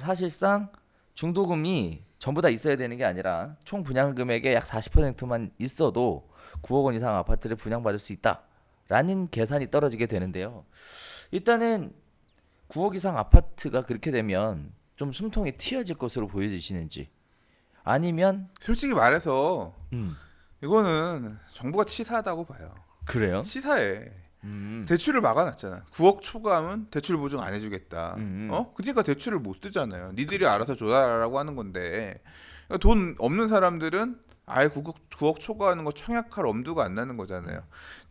사실상 중도금이 전부 다 있어야 되는 게 아니라 총 분양 금액의 약 40%만 있어도 9억 원 이상 아파트를 분양받을 수 있다라는 계산이 떨어지게 되는데요. 일단은 9억 이상 아파트가 그렇게 되면 좀 숨통이 튀어질 것으로 보여지시는지 아니면 솔직히 말해서 이거는 정부가 치사하다고 봐요. 그래요? 치사해. 대출을 막아놨잖아. 9억 초과하면 대출 보증 안 해주겠다. 그러니까 대출을 못 쓰잖아요. 니들이 알아서 줘라라고 하는 건데 그러니까 돈 없는 사람들은 아예 9억 초과하는 거 청약할 엄두가 안 나는 거잖아요.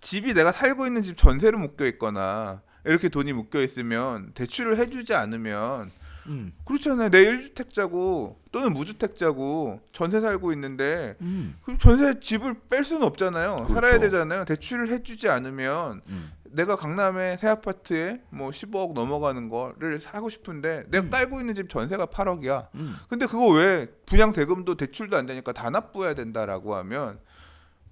집이 내가 살고 있는 집 전세로 묶여 있거나 이렇게 돈이 묶여 있으면 대출을 해주지 않으면 그렇잖아요. 내 1주택자고 또는 무주택자고 전세 살고 있는데 그럼 전세 집을 뺄 수는 없잖아요. 그렇죠. 살아야 되잖아요. 대출을 해주지 않으면 내가 강남에 새 아파트에 뭐 15억 넘어가는 거를 사고 싶은데 내가 깔고 있는 집 전세가 8억이야. 근데 그거 왜 분양 대금도 대출도 안 되니까 다 납부해야 된다라고 하면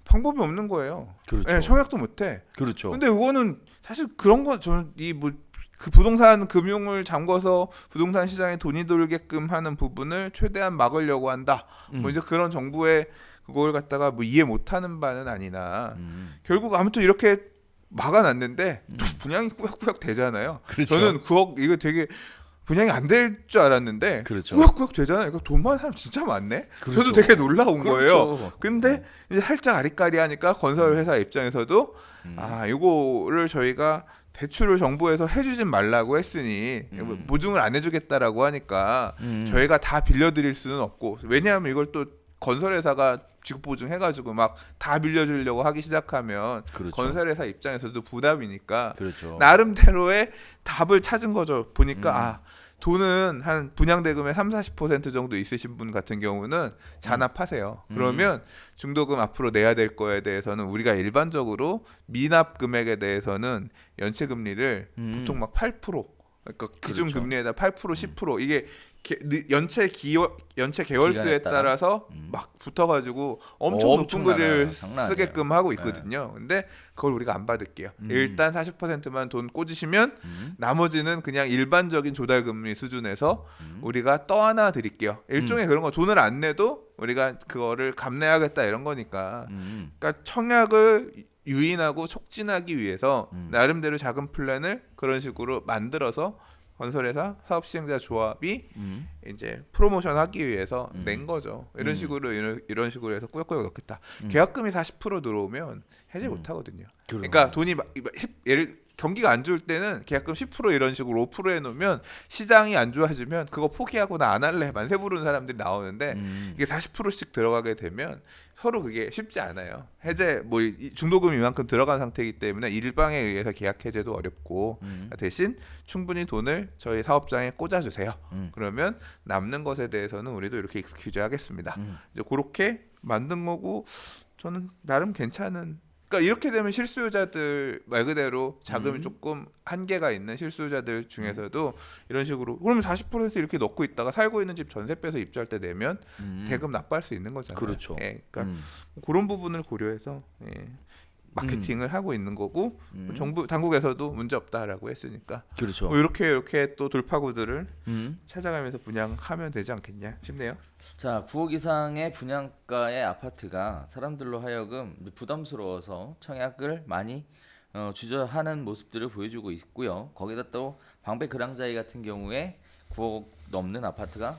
방법이 없는 거예요. 그렇죠. 예, 청약도 못 해. 그렇죠. 근데 그거는 사실 그런 거 저는 이 뭐 그 부동산 금융을 잠궈서 부동산 시장에 돈이 돌게끔 하는 부분을 최대한 막으려고 한다. 뭐 이제 그런 정부의 그걸 갖다가 뭐 이해 못하는 바는 아니나 결국 아무튼 이렇게 막아놨는데 또 분양이 꾸역꾸역 되잖아요. 그렇죠. 저는 9억 이거 되게 분양이 안 될 줄 알았는데 그렇죠. 꾸역꾸역 되잖아요. 이거 돈 많은 사람 진짜 많네. 그렇죠. 저도 되게 놀라운 거예요. 그렇죠. 근데 이제 살짝 아리까리하니까 건설 회사 입장에서도 아 이거를 저희가 대출을 정부에서 해주진 말라고 했으니 보증을 안 해주겠다라고 하니까 저희가 다 빌려드릴 수는 없고 왜냐하면 이걸 또 건설회사가 지급보증해가지고 막 다 빌려주려고 하기 시작하면 그렇죠. 건설회사 입장에서도 부담이니까 그렇죠. 나름대로의 답을 찾은 거죠. 보니까 아 돈은 한 분양대금의 30-40% 정도 있으신 분 같은 경우는 잔압하세요. 그러면 중도금 앞으로 내야 될 거에 대해서는 우리가 일반적으로 미납 금액에 대해서는 연체 금리를 보통 막 8% 그러니까 기준 그렇죠. 금리에다 8% 10% 이게 연체 개월수에 기간에 따라? 따라서 막 붙어가지고 엄청 높은 엄청나요. 글을 장난 아니에요. 쓰게끔 하고 있거든요. 근데 그걸 우리가 안 받을게요. 일단 40%만 돈 꽂으시면 나머지는 그냥 일반적인 조달금리 수준에서 우리가 떠안아 드릴게요. 일종의 그런 거 돈을 안 내도 우리가 그거를 감내하겠다 이런 거니까. 그러니까 청약을 유인하고 촉진하기 위해서 나름대로 작은 플랜을 그런 식으로 만들어서 건설회사 사업시행자 조합이 이제 프로모션하기 위해서 낸 거죠. 이런 식으로 해서 꾸역꾸역 넣겠다. 계약금이 40% 들어오면 해제 못 하거든요. 그러니까 돈이 경기가 안 좋을 때는 계약금 10% 이런 식으로 5% 해놓으면 시장이 안 좋아지면 그거 포기하고 나 안 할래 만세 부르는 사람들이 나오는데 이게 40%씩 들어가게 되면 서로 그게 쉽지 않아요. 해제 뭐 중도금 이만큼 들어간 상태이기 때문에 일방에 의해서 계약 해제도 어렵고 대신 충분히 돈을 저희 사업장에 꽂아주세요. 그러면 남는 것에 대해서는 우리도 이렇게 익스큐즈 하겠습니다. 이제 그렇게 만든 거고 저는 나름 괜찮은. 그러니까 이렇게 되면 실수요자들 말 그대로 자금이 조금 한계가 있는 실수요자들 중에서도 이런 식으로 그러면 40% 이렇게 넣고 있다가 살고 있는 집 전세 빼서 입주할 때 내면 대금 납부할 수 있는 거잖아요. 그렇죠. 예, 그러니까 그런 부분을 고려해서 예, 마케팅을 하고 있는 거고 정부 당국에서도 문제 없다라고 했으니까 그렇죠. 뭐 이렇게 또 돌파구들을 찾아가면서 분양하면 되지 않겠냐 싶네요. 자, 9억 이상의 분양가의 아파트가 사람들로 하여금 부담스러워서 청약을 많이 주저하는 모습들을 보여주고 있고요. 거기다 또 방배 그랑자이 같은 경우에 9억 넘는 아파트가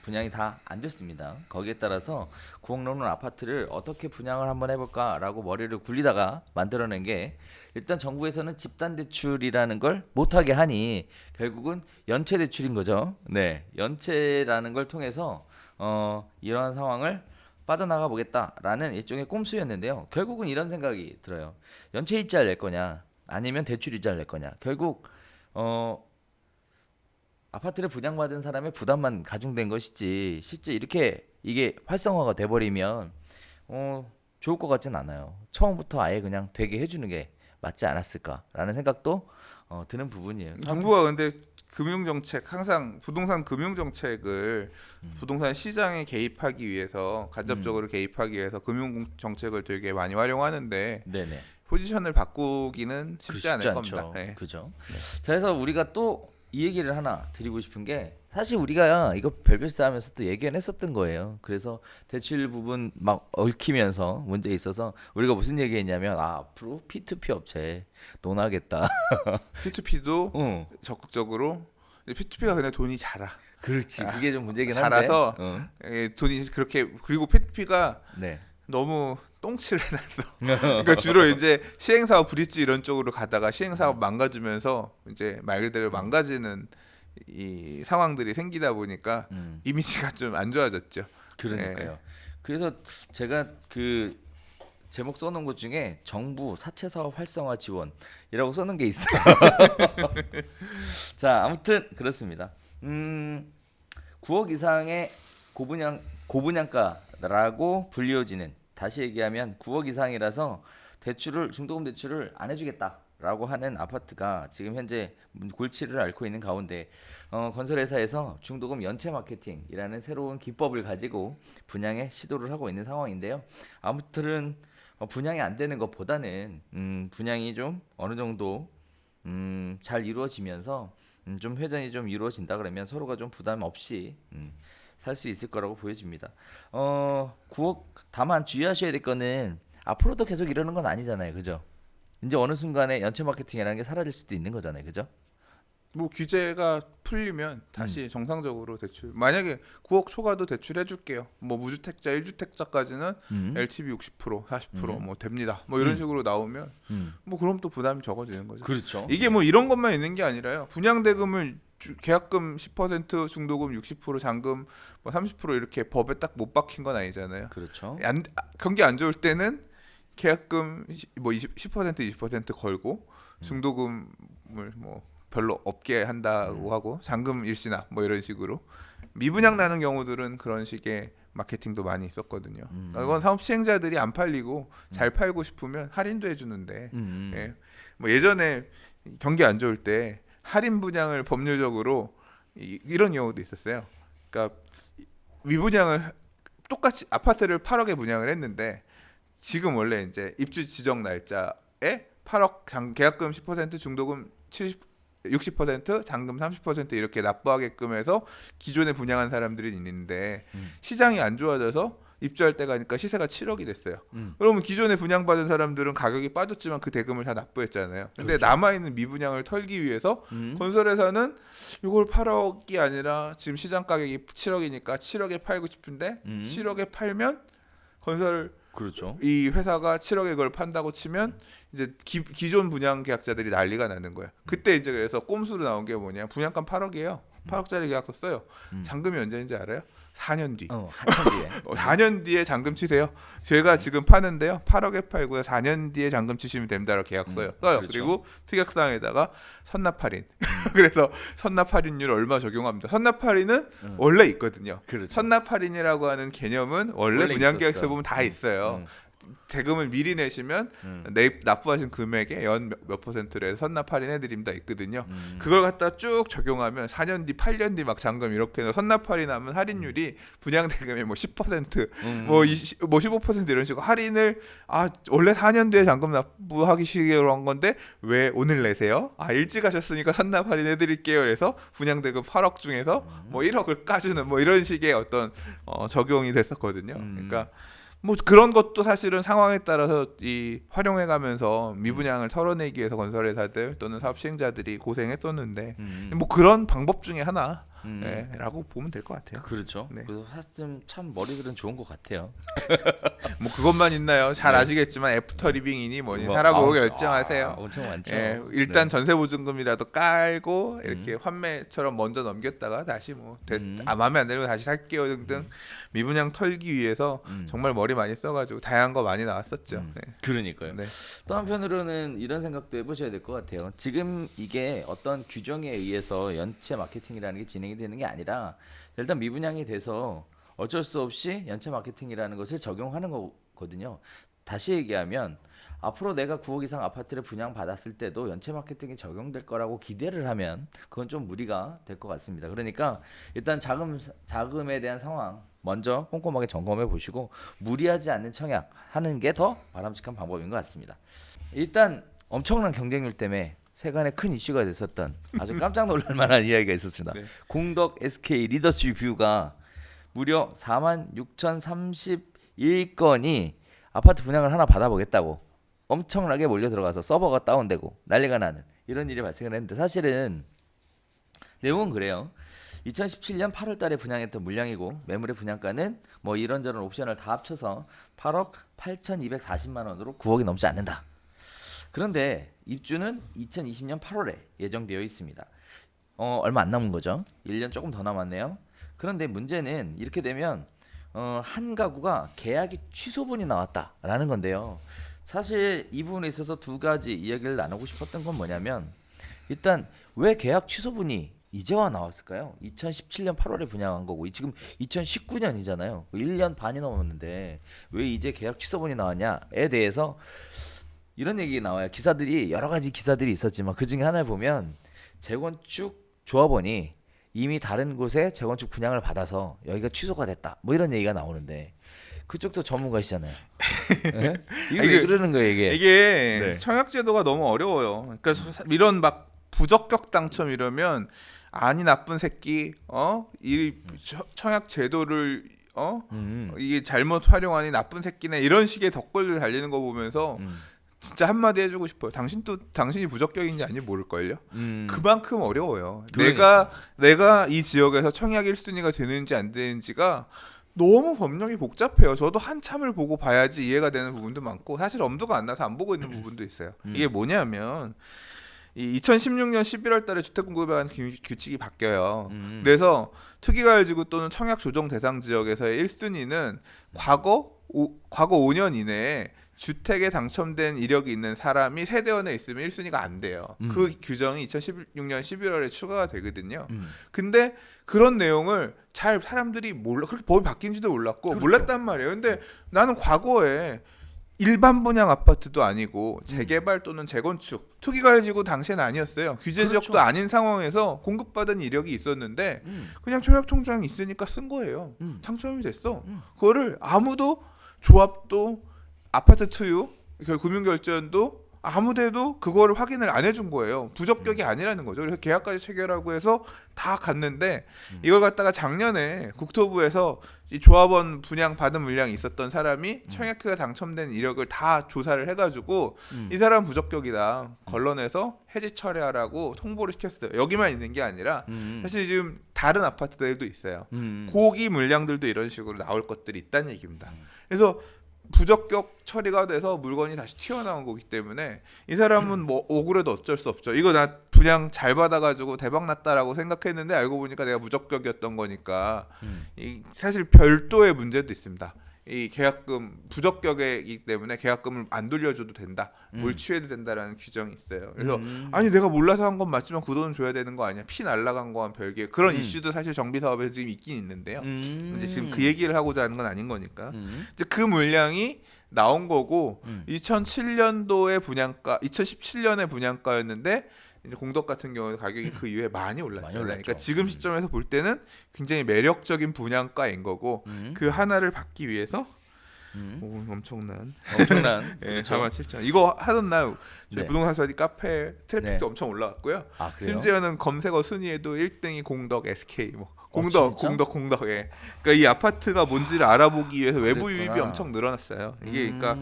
분양이 다 안 됐습니다. 거기에 따라서 9억 넘는 아파트를 어떻게 분양을 한번 해볼까라고 머리를 굴리다가 만들어낸 게 일단 정부에서는 집단 대출이라는 걸 못하게 하니 결국은 연체 대출인 거죠. 네, 연체라는 걸 통해서 이러한 상황을 빠져나가 보겠다라는 일종의 꼼수였는데요. 결국은 이런 생각이 들어요. 연체 이자를 낼 거냐 아니면 대출 이자를 낼 거냐. 결국 아파트를 분양받은 사람의 부담만 가중된 것이지 실제 이렇게 이게 활성화가 돼버리면 좋을 것 같진 않아요. 처음부터 아예 그냥 되게 해주는 게 맞지 않았을까라는 생각도 드는 부분이에요. 정부가 근데 금융정책 항상 부동산 금융정책을 부동산 시장에 개입하기 위해서 간접적으로 개입하기 위해서 금융정책을 되게 많이 활용하는데 네네. 포지션을 바꾸기는 쉽지 않을 않죠. 겁니다. 네. 그죠. 자, 그래서 우리가 또 이 얘기를 하나 드리고 싶은 게 사실 우리가 이거 별별싸 하면서 또 얘기는 했었던 거예요. 그래서 대출 부분 막 얽히면서 문제 있어서 우리가 무슨 얘기했냐면 앞으로 P2P 업체 논하겠다. P2P도 적극적으로 P2P가 그냥 돈이 자라. 그렇지. 그게 좀 문제긴 한데. 자라서 돈이 그렇게 그리고 P2P가 네. 너무 똥칠을 해놨어. 그러니까 주로 이제 시행사업 브릿지 이런 쪽으로 가다가 시행사업 망가지면서 이제 말 그대로 망가지는 이 상황들이 생기다 보니까 이미지가 좀 안 좋아졌죠. 그러니까요. 네. 그래서 제가 그 제목 써놓은 것 중에 정부 사채 사업 활성화 지원이라고 써놓은 게 있어요. 자, 아무튼 그렇습니다. 9억 이상의 고분양가라고 불리워지는 다시 얘기하면 9억 이상이라서 중도금 대출을 안 해주겠다라고 라고 하는 아파트가 지금 현재 골치를 앓고 있는 가운데 건설회사에서 중도금 연체 마케팅이라는 새로운 기법을 가지고 분양에 시도를 하고 있는 상황인데요. 아무튼 분양이 안 되는 것보다는 분양이 좀 어느 정도 잘 이루어지면서 좀 회전이 좀 이루어진다 그러면 서로가 좀 부담 없이 살 수 있을 거라고 보여집니다. 9억 다만 주의하셔야 될 거는 앞으로도 계속 이러는 건 아니잖아요, 그죠? 이제 어느 순간에 연체 마케팅이라는 게 사라질 수도 있는 거잖아요, 그죠? 뭐 규제가 풀리면 다시 정상적으로 대출 만약에 9억 초과도 대출해 줄게요. 뭐 무주택자 1주택자까지는 LTV 60% 40%뭐 됩니다. 뭐 이런 식으로 나오면 뭐 그럼 또 부담이 적어지는 거죠. 그렇죠. 이게 뭐 이런 것만 있는 게 아니라요. 분양대금을 계약금 10% 중도금 60% 잔금 뭐 30% 이렇게 법에 딱 못 박힌 건 아니잖아요. 그렇죠. 경기 안 좋을 때는 계약금 뭐 10% 20% 걸고 중도금을 뭐 별로 없게 한다고 하고 잔금 일시납 뭐 이런 식으로 미분양 나는 경우들은 그런 식의 마케팅도 많이 있었거든요. 그건 사업 시행자들이 안 팔리고 잘 팔고 싶으면 할인도 해주는데 예. 뭐 예전에 경기 안 좋을 때 할인 분양을 법률적으로 이런 경우도 있었어요. 그러니까 미분양을 똑같이 아파트를 8억에 분양을 했는데 지금 원래 이제 입주 지정 날짜에 8억 계약금 10% 중도금 60% 잔금 30% 이렇게 납부하게끔 해서 기존에 분양한 사람들이 있는데 시장이 안 좋아져서 입주할 때 가니까 시세가 7억이 됐어요. 그러면 기존에 분양받은 사람들은 가격이 빠졌지만 그 대금을 다 납부했잖아요. 근데 그렇죠. 남아있는 미분양을 털기 위해서 건설회사는 이걸 8억이 아니라 지금 시장 가격이 7억이니까 7억에 팔고 싶은데 7억에 팔면 건설 그렇죠. 이 회사가 7억에 그걸 판다고 치면 이제 기존 분양 계약자들이 난리가 나는 거야. 그때 이제 그래서 꼼수로 나온 게 뭐냐? 분양가 8억이에요. 8억짜리 계약서 써요. 잔금이 언제인지 알아요? 4년 뒤. 한참 뒤에. 4년 뒤에 잔금 치세요. 제가 지금 파는데요. 8억에 팔고요. 4년 뒤에 잔금 치시면 됩니다라고 계약 써요. 그렇죠. 그리고 특약사항에다가 선납 할인. 그래서 선납 할인율 얼마 적용합니다. 선납 할인은 원래 있거든요. 그렇죠. 선납 할인이라고 하는 개념은 원래 분양 계약서 보면 다 있어요. 대금을 미리 내시면 납부하신 금액에 연 몇 %를 해서 선납 할인해드립니다 있거든요. 그걸 갖다 쭉 적용하면 4년 뒤, 8년 뒤 막 잔금 이렇게 해서 선납 할인하면 할인율이 분양 대금의 뭐 10%, 뭐 15% 이런 식으로 할인을 원래 4년 뒤에 잔금 납부하기 시기로 한 건데 왜 오늘 내세요? 일찍 하셨으니까 선납 할인해드릴게요. 그래서 분양 대금 8억 중에서 뭐 1억을 까주는 뭐 이런 식의 어떤 적용이 됐었거든요. 그러니까. 뭐 그런 것도 사실은 상황에 따라서 이 활용해가면서 미분양을 털어내기 위해서 건설회사들 또는 사업 시행자들이 고생했었는데 뭐 그런 방법 중에 하나라고 보면 될 것 같아요. 그렇죠. 네. 그래서 사실 참 머리들은 좋은 것 같아요. 뭐 그것만 있나요? 잘 네. 아시겠지만 애프터 리빙이니 뭐니 사라고 결정하세요. 엄청 많죠. 예, 일단 네. 전세 보증금이라도 깔고 이렇게 환매처럼 먼저 넘겼다가 다시 뭐 마음에 안 들면 다시 살게요 등등 미분양 털기 위해서 정말 머리 많이 써가지고 다양한 거 많이 나왔었죠. 네. 그러니까요. 네. 또 한편으로는 이런 생각도 해보셔야 될 것 같아요. 지금 이게 어떤 규정에 의해서 연체 마케팅이라는 게 진행이 되는 게 아니라 일단 미분양이 돼서 어쩔 수 없이 연체 마케팅이라는 것을 적용하는 거거든요. 다시 얘기하면 앞으로 내가 9억 이상 아파트를 분양받았을 때도 연체 마케팅이 적용될 거라고 기대를 하면 그건 좀 무리가 될 것 같습니다. 그러니까 일단 자금에 대한 상황 먼저 꼼꼼하게 점검해 보시고 무리하지 않는 청약하는 게 더 바람직한 방법인 것 같습니다. 일단 엄청난 경쟁률 때문에 세간에 큰 이슈가 됐었던 아주 깜짝 놀랄 만한 이야기가 있었습니다. 네. 공덕 SK 리더스 뷰가 무려 46,031건이 아파트 분양을 하나 받아보겠다고 엄청나게 몰려 들어가서 서버가 다운되고 난리가 나는 이런 일이 발생을 했는데 사실은 내용은 그래요. 2017년 8월 달에 분양했던 물량이고 매물의 분양가는 뭐 이런저런 옵션을 다 합쳐서 8억 8,240만 원으로 9억이 넘지 않는다. 그런데 입주는 2020년 8월에 예정되어 있습니다. 얼마 안 남은 거죠. 1년 조금 더 남았네요. 그런데 문제는 이렇게 되면 한 가구가 계약이 취소분이 나왔다라는 건데요. 사실 이 부분에 있어서 두 가지 이야기를 나누고 싶었던 건 뭐냐면 일단 왜 계약 취소분이 이제와 나왔을까요? 2017년 8월에 분양한 거고 지금 2019년이잖아요. 1년 반이 넘었는데 왜 이제 계약 취소분이 나왔냐에 대해서 이런 얘기 나와요. 기사들이 여러 가지 기사들이 있었지만 그 중에 하나를 보면 재건축 조합원이 이미 다른 곳에 재건축 분양을 받아서 여기가 취소가 됐다. 뭐 이런 얘기가 나오는데 그쪽도 전문가시잖아요. 예? 이게 왜 그러는 거예요, 이게? 이게 네. 청약제도가 너무 어려워요. 그러니까 이런 막 부적격 당첨 이러면 아니 나쁜 새끼 이 청약제도를 이게 잘못 활용하니 나쁜 새끼네 이런 식의 덧글을 달리는 거 보면서 진짜 한마디 해주고 싶어요. 당신이 부적격인지 아닌지 모를걸요. 그만큼 어려워요. 그러니까. 내가 이 지역에서 청약 1순위가 되는지 안 되는지가 너무 법령이 복잡해요. 저도 한참을 보고 봐야지 이해가 되는 부분도 많고 사실 엄두가 안 나서 안 보고 있는 부분도 있어요. 이게 뭐냐면 이 2016년 11월 달에 주택 공급에 관한 규칙이 바뀌어요. 그래서 투기과열지구 또는 청약 조정 대상 지역에서의 1순위는 과거 5년 이내에 주택에 당첨된 이력이 있는 사람이 세대원에 있으면 1순위가 안 돼요. 그 규정이 2016년 11월에 추가가 되거든요. 근데 그런 내용을 잘 사람들이 몰라. 그렇게 법이 바뀐지도 몰랐고 그렇죠. 몰랐단 말이에요. 근데 나는 과거에 일반 분양 아파트도 아니고 재개발 또는 재건축 투기과열지구 당시에는 아니었어요. 규제 지역도 그렇죠. 아닌 상황에서 공급받은 이력이 있었는데 그냥 청약통장이 있으니까 쓴 거예요. 당첨이 됐어. 그거를 아무도 조합도 아파트 투유 금융결제원도 아무데도 그거를 확인을 안 해준 거예요. 부적격이 아니라는 거죠. 그래서 계약까지 체결하고 해서 다 갔는데 이걸 갖다가 작년에 국토부에서 이 조합원 분양 받은 물량이 있었던 사람이 청약회가 당첨된 이력을 다 조사를 해가지고 이 사람 부적격이다 걸러내서 해지 처리하라고 통보를 시켰어요. 여기만 있는 게 아니라 사실 지금 다른 아파트들도 있어요. 고기 물량들도 이런 식으로 나올 것들이 있다는 얘기입니다. 그래서 부적격 처리가 돼서 물건이 다시 튀어나온 거기 때문에 이 사람은 뭐 억울해도 어쩔 수 없죠. 이거 나 분양 잘 받아가지고 대박 났다라고 생각했는데 알고 보니까 내가 무적격이었던 거니까 이 사실 별도의 문제도 있습니다. 이 계약금 부적격이기 때문에 계약금을 안 돌려줘도 된다, 뭘 취해도 된다라는 규정이 있어요. 그래서 아니 내가 몰라서 한 건 맞지만 그 돈은 줘야 되는 거 아니야? 피 날라간 거와는 별개 그런 이슈도 사실 정비 사업에 지금 있긴 있는데요. 이제 지금 그 얘기를 하고자 하는 건 아닌 거니까. 이제 그 물량이 나온 거고 2007년도의 분양가, 2017년의 분양가였는데 이제 공덕 같은 경우는 가격이 그 이후에 많이 올랐잖아요. 그러니까 지금 시점에서 볼 때는 굉장히 매력적인 분양가인 거고 그 하나를 받기 위해서 오, 엄청난 예, 그렇죠. 47,000원 이거 하던 날 저희 네. 부동산 사이트 카페 트래픽도 네. 엄청 올라왔고요. 아, 그래요? 심지어는 검색어 순위에도 1등이 공덕 SK 뭐 진짜? 공덕 예. 그러니까 이 아파트가 뭔지를 알아보기 위해서 외부 그랬구나. 유입이 엄청 늘어났어요. 이게 그러니까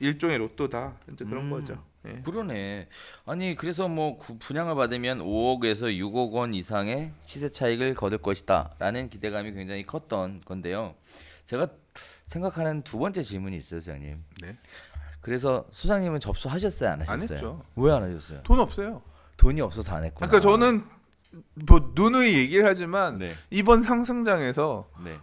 일종의 로또다. 이제 그런 거죠. 예. 그러네. 아니 그래서 뭐 분양을 받으면 5억에서 6억 원 이상의 시세 차익을 거둘 것이다라는 기대감이 굉장히 컸던 건데요. 제가 생각하는 두 번째 질문이 있어요, 소장님. 네. 그래서 소장님은 접수하셨어요, 안 하셨어요? 안 했죠. 왜 안 하셨어요? 돈 없어요. 돈이 없어서 안 했구나. 그러니까 저는 뭐 누누이 얘기를 하지만 네. 이번 상승장에서 네.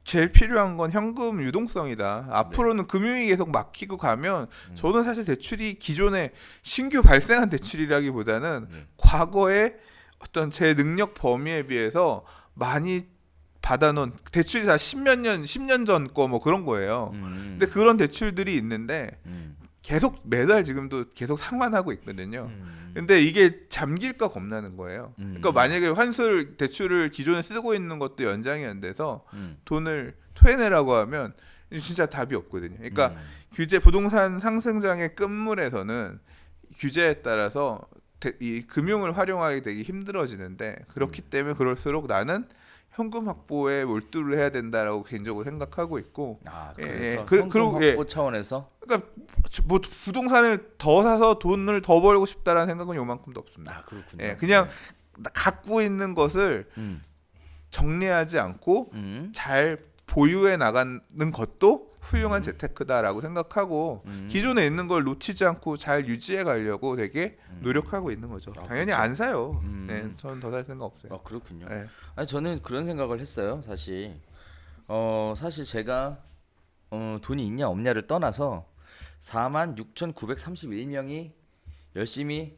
제일 필요한 건 현금 유동성이다. 앞으로는 금융이 계속 막히고 가면 저는 사실 대출이 기존에 신규 발생한 대출이라기보다는 과거에 어떤 제 능력 범위에 비해서 많이 받아놓은 대출이 다 10년 전 거 뭐 그런 거예요. 근데 그런 대출들이 있는데 계속 매달 지금도 계속 상환하고 있거든요. 근데 이게 잠길까 겁나는 거예요. 그러니까 만약에 환술 대출을 기존에 쓰고 있는 것도 연장이 안 돼서 돈을 토해내라고 하면 진짜 답이 없거든요. 그러니까 규제 부동산 상승장의 끝물에서는 규제에 따라서 이 금융을 활용하게 되기 힘들어지는데 그렇기 때문에 그럴수록 나는 현금 확보에 몰두를 해야 된다라고 개인적으로 생각하고 있고. 아, 예, 그래서 그리고 현금 확보 차원에서 그러니까 뭐 부동산을 더 사서 돈을 더 벌고 싶다라는 생각은 요만큼도 없습니다. 아, 그렇군요. 예, 그냥 갖고 있는 것을 정리하지 않고 잘 보유해 나가는 것도 훌륭한 재테크다라고 생각하고 기존에 있는 걸 놓치지 않고 잘 유지해 가려고 되게 노력하고 있는 거죠. 당연히 그렇죠. 안 사요. 네, 저는 더 살 생각 없어요. 아, 그렇군요. 네. 아니 저는 그런 생각을 했어요. 사실 사실 제가 돈이 있냐 없냐를 떠나서 46,931명이 열심히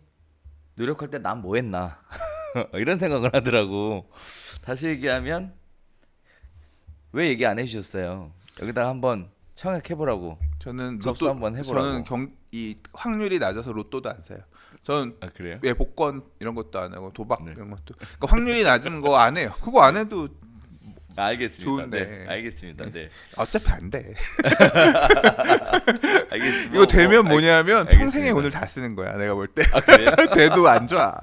노력할 때 난 뭐 했나 이런 생각을 하더라고. 다시 얘기하면 왜 얘기 안 해주셨어요? 여기다가 한번 청약해보라고. 저는 접수 한번 해보라고. 저는 이 확률이 낮아서 로또도 안 사요. 저는 아 그래요? 예, 복권 이런 것도 안 하고 도박 네. 이런 것도. 그러니까 확률이 낮은 거 안 해요. 그거 안 해도 알겠습니다. 좋은데. 네, 알겠습니다. 네. 어차피 안 돼. 알겠습니다. 이거 되면 뭐냐면 알겠습니다. 평생의 운을 다 쓰는 거야. 내가 볼 때. 아 그래요? 돼도 안 좋아.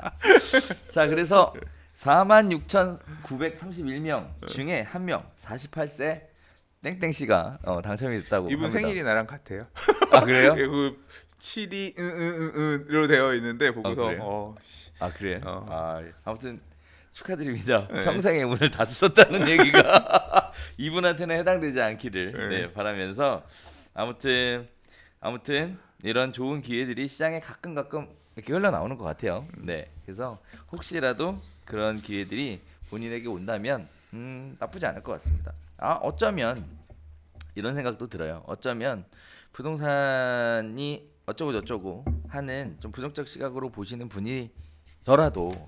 자 그래서 46,931명 중에 한 명 48세 땡땡 씨가 당첨이 됐다고 이분 합니다. 생일이 나랑 같아요. 아 그래요? 그 7이 으로 되어 있는데 보고서 그래요? 아 그래요? 어. 아무튼 축하드립니다. 네. 평생의 운을 다 썼다는 얘기가 이분한테는 해당되지 않기를 네. 네, 바라면서 아무튼 이런 좋은 기회들이 시장에 가끔 이렇게 흘러나오는 것 같아요. 네, 그래서 혹시라도 그런 기회들이 본인에게 온다면 나쁘지 않을 것 같습니다. 어쩌면 이런 생각도 들어요. 어쩌면 부동산이 어쩌고 저쩌고 하는 좀 부정적 시각으로 보시는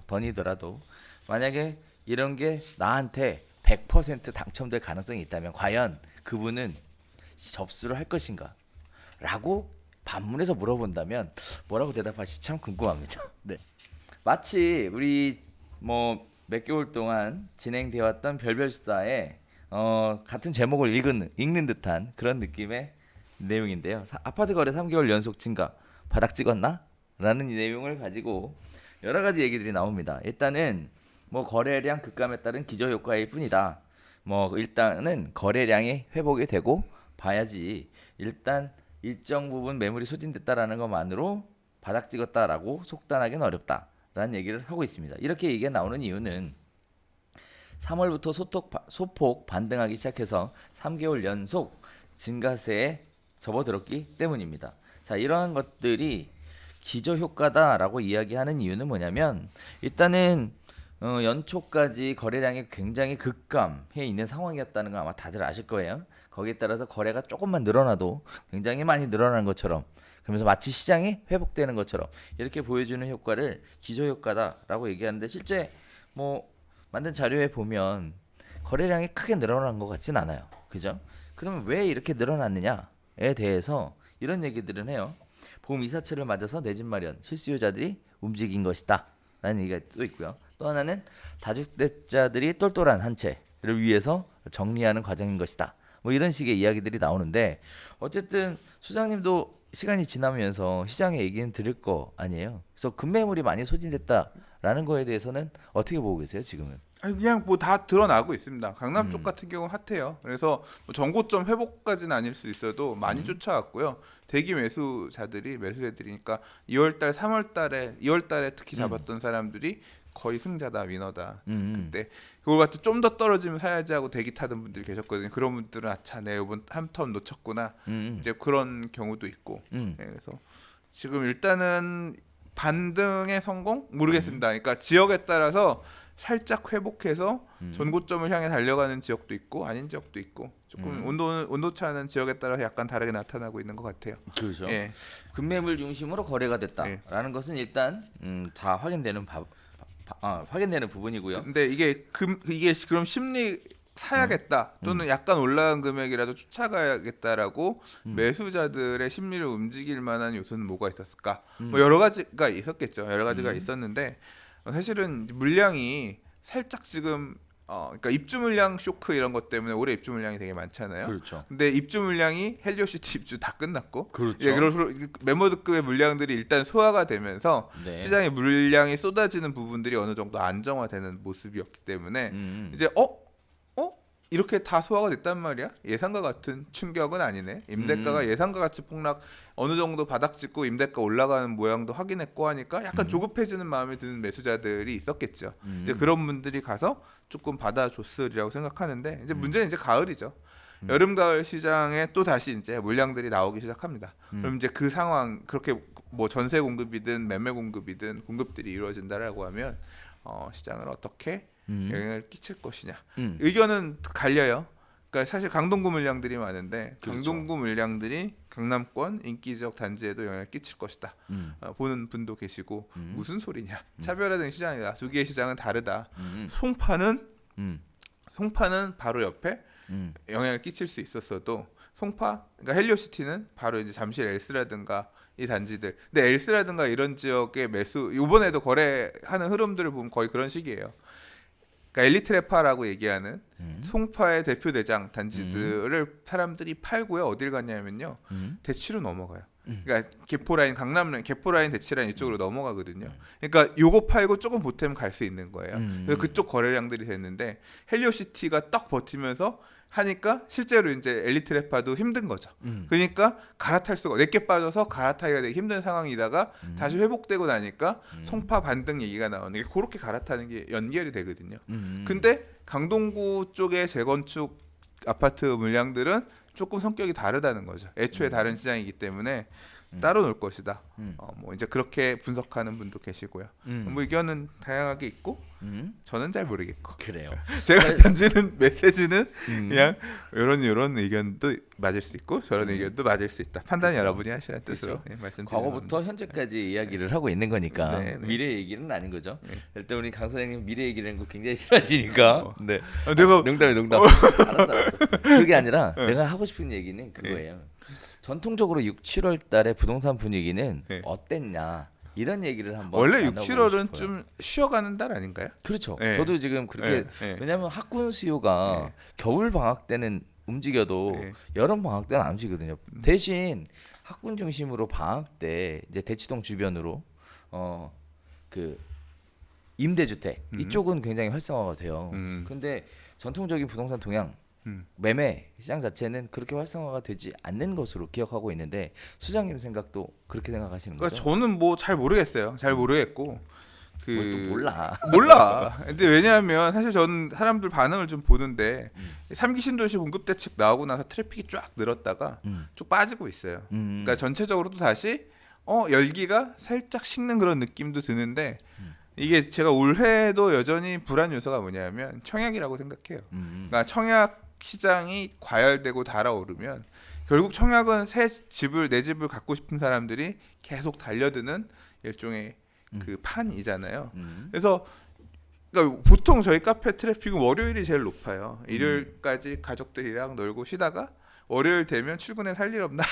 던이더라도 만약에 이런 게 나한테 100% 당첨될 가능성이 있다면 과연 그분은 접수를 할 것인가? 라고 반문해서 물어본다면 뭐라고 대답하실지 참 궁금합니다. 네. 마치 우리 뭐 몇 개월 동안 진행되어 왔던 별별 수다에 같은 제목을 읽는 듯한 그런 느낌의 내용인데요. 아파트 거래 3개월 연속 증가 바닥 찍었나? 라는 이 내용을 가지고 여러 가지 얘기들이 나옵니다. 일단은 뭐 거래량 급감에 따른 기저효과일 뿐이다. 뭐 일단은 거래량이 회복이 되고 봐야지 일단 일정 부분 매물이 소진됐다라는 것만으로 바닥 찍었다라고 속단하기는 어렵다라는 얘기를 하고 있습니다. 이렇게 얘기가 나오는 이유는 3월부터 소폭 반등하기 시작해서 3개월 연속 증가세에 접어들었기 때문입니다. 자, 이러한 것들이 기저효과다라고 이야기하는 이유는 뭐냐면 일단은 연초까지 거래량이 굉장히 급감해 있는 상황이었다는 거 아마 다들 아실 거예요. 거기에 따라서 거래가 조금만 늘어나도 굉장히 많이 늘어난 것처럼 그러면서 마치 시장이 회복되는 것처럼 이렇게 보여주는 효과를 기저효과다라고 얘기하는데 실제 뭐 만든 자료에 보면 거래량이 크게 늘어난 것 같진 않아요. 그죠? 그러면 왜 이렇게 늘어났느냐에 대해서 이런 얘기들은 해요. 봄 이사철을 맞아서 내 집 마련 실수요자들이 움직인 것이다 라는 얘기가 또 있고요. 또 하나는 다주택자들이 똘똘한 한 채를 위해서 정리하는 과정인 것이다. 뭐 이런 식의 이야기들이 나오는데 어쨌든 소장님도 시간이 지나면서 시장의 얘기는 들을 거 아니에요. 그래서 급매물이 많이 소진됐다라는 거에 대해서는 어떻게 보고 계세요 지금은? 아니 그냥 뭐 다 드러나고 있습니다. 강남 쪽 같은 경우는 핫해요. 그래서 뭐 전고점 회복까지는 아닐 수 있어도 많이 쫓아왔고요. 대기 매수세들이니까 2월달, 2월달에 특히 잡았던 사람들이 거의 승자다, 위너다. 그때 그걸 갖다 좀 더 떨어지면 사야지 하고 대기 타던 분들이 계셨거든요. 그런 분들은 아차, 내 이번 한 턴 놓쳤구나. 이제 그런 경우도 있고. 네, 그래서 지금 일단은 반등의 성공 모르겠습니다. 그러니까 지역에 따라서 살짝 회복해서 전고점을 향해 달려가는 지역도 있고 아닌 지역도 있고 조금 온도차는 지역에 따라서 약간 다르게 나타나고 있는 것 같아요. 그렇죠. 예. 급매물 중심으로 거래가 됐다라는 것은 일단 다 확인되는 확인되는 부분이고요. 근데 이게 그럼 심리 사야겠다 또는 약간 올라간 금액이라도 쫓아가야겠다라고 매수자들의 심리를 움직일 만한 요소는 뭐가 있었을까? 뭐 여러 가지가 있었겠죠. 여러 가지가 있었는데 사실은 물량이 살짝 지금 그러니까 입주 물량 쇼크 이런 것 때문에 올해 입주 물량이 되게 많잖아요. 그렇죠. 근데 입주 물량이 헬리오시티 입주 다 끝났고, 그렇죠. 예, 그래서 메모드급의 물량들이 일단 소화가 되면서 네. 시장에 물량이 쏟아지는 부분들이 어느 정도 안정화되는 모습이었기 때문에 이제 이렇게 다 소화가 됐단 말이야? 예상과 같은 충격은 아니네. 임대가가 예상과 같이 폭락 어느 정도 바닥 찍고 임대가 올라가는 모양도 확인했고 하니까 약간 조급해지는 마음이 드는 매수자들이 있었겠죠. 이제 그런 분들이 가서 조금 받아줬으리라고 생각하는데 이제 문제는 이제 가을이죠. 여름 가을 시장에 또 다시 이제 물량들이 나오기 시작합니다. 그럼 이제 그 상황 그렇게 뭐 전세 공급이든 매매 공급이든 공급들이 이루어진다라고 하면 시장을 어떻게 영향을 끼칠 것이냐 의견은 갈려요. 그러니까 사실 강동구 물량들이 많은데 그렇죠. 강동구 물량들이 강남권 인기지역 단지에도 영향을 끼칠 것이다. 보는 분도 계시고 무슨 소리냐? 차별화된 시장이다. 두 개의 시장은 다르다. 송파는 바로 옆에 영향을 끼칠 수 있었어도 송파, 그러니까 헬리오시티는 바로 이제 잠실 엘스라든가 이 단지들. 근데 엘스라든가 이런 지역의 매수 이번에도 거래하는 흐름들을 보면 거의 그런 식이에요. 그러니까 엘리트레파라고 얘기하는 송파의 대표 대장 단지들을 사람들이 팔고요. 어딜 갔냐면요. 대치로 넘어가요. 그러니까 개포라인 강남라인, 개포라인 대치라인 이쪽으로 넘어가거든요. 그러니까 요거 팔고 조금 보태면 갈 수 있는 거예요. 그래서 그쪽 거래량들이 됐는데 헬리오시티가 딱 버티면서 하니까 실제로 이제 엘리트레파도 힘든 거죠. 그러니까 갈아탈 수가 내게 빠져서 갈아타기가 되게 힘든 상황이다가 다시 회복되고 나니까 송파 반등 얘기가 나오는 게 그렇게 갈아타는 게 연결이 되거든요. 근데 강동구 쪽의 재건축 아파트 물량들은 조금 성격이 다르다는 거죠. 애초에 다른 시장이기 때문에 따로 놀 것이다. 뭐 이제 그렇게 분석하는 분도 계시고요. 뭐 의견은 다양하게 있고 저는 잘 모르겠고. 그래요. 제가 던지는 메시지는 그냥 이런 의견도 맞을 수 있고 저런 의견도 맞을 수 있다. 판단 여러분이 하시라는 뜻으로 그렇죠. 말씀드리는 과거부터 겁니다. 현재까지 이야기를 하고 있는 거니까 네, 네. 미래 얘기는 아닌 거죠. 네. 일단 우리 강 선생님 미래 얘기를 하는 거 굉장히 싫어하시니까. 네. 내가 농담. 알았어. 그게 아니라 내가 하고 싶은 얘기는 그거예요. 전통적으로 6, 7월 달에 부동산 분위기는 네. 어땠냐 이런 얘기를 한번 원래 6, 나눠보고 7월은 싶어요. 좀 쉬어가는 달 아닌가요? 그렇죠. 네. 저도 지금 그렇게 네, 네. 왜냐하면 학군 수요가 겨울 방학 때는 움직여도 네. 여름 방학 때는 안 움직이거든요. 대신 학군 중심으로 방학 때 이제 대치동 주변으로 그 임대주택 이쪽은 굉장히 활성화가 돼요. 근데 전통적인 부동산 동향 매매 시장 자체는 그렇게 활성화가 되지 않는 것으로 기억하고 있는데 수장님 생각도 그렇게 생각하시는 그러니까 거죠? 저는 뭐 잘 모르겠어요. 잘 모르겠고 뭘 또 몰라. 몰라. 근데 왜냐하면 사실 저는 사람들 반응을 좀 보는데 3기 신도시 공급 대책 나오고 나서 트래픽이 쫙 늘었다가 쭉 빠지고 있어요. 그러니까 전체적으로도 다시 열기가 살짝 식는 그런 느낌도 드는데 이게 제가 올해도 여전히 불안 요소가 뭐냐면 청약이라고 생각해요. 그러니까 청약 시장이 과열되고 달아오르면 결국 청약은 내 집을 갖고 싶은 사람들이 계속 달려드는 일종의 그 판이잖아요. 그래서 그러니까 보통 저희 카페 트래픽은 월요일이 제일 높아요. 일요일까지 가족들이랑 놀고 쉬다가 월요일 되면 출근해 살 일 없나?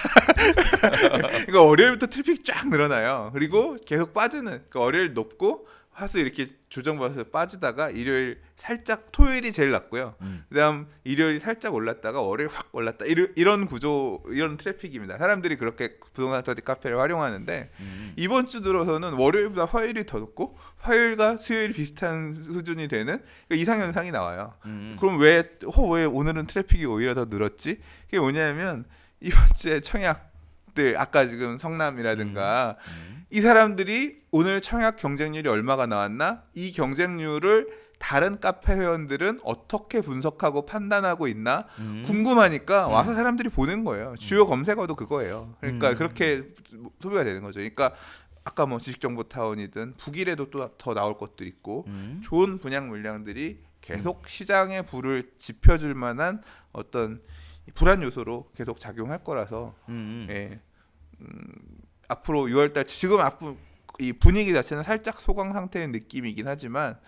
그러니까 월요일부터 트래픽 쫙 늘어나요. 그리고 계속 빠지는. 그러니까 월요일 높고 화수 이렇게 조정받아서 빠지다가 일요일 살짝 토요일이 제일 낮고요. 그다음 일요일 살짝 올랐다가 월요일 확 올랐다. 이런 구조 이런 트래픽입니다. 사람들이 그렇게 부동산 스터디 카페를 활용하는데 이번 주 들어서는 월요일보다 화요일이 더 높고 화요일과 수요일 비슷한 수준이 되는 이상 현상이 나와요. 그럼 왜 오늘은 트래픽이 오히려 더 늘었지? 그게 뭐냐면 이번 주에 청약들 아까 지금 성남이라든가 이 사람들이 오늘 청약 경쟁률이 얼마가 나왔나? 이 경쟁률을 다른 카페 회원들은 어떻게 분석하고 판단하고 있나 궁금하니까 와서 사람들이 보는 거예요. 주요 검색어도 그거예요. 그러니까 그렇게 소비가 되는 거죠. 그러니까 아까 뭐 지식정보타운이든 북일에도 또 더 나올 것도 있고 좋은 분양 물량들이 계속 시장의 불을 지펴줄 만한 어떤 불안 요소로 계속 작용할 거라서 예. 앞으로 6월달 지금 이 분위기 자체는 살짝 소강 상태의 느낌이긴 하지만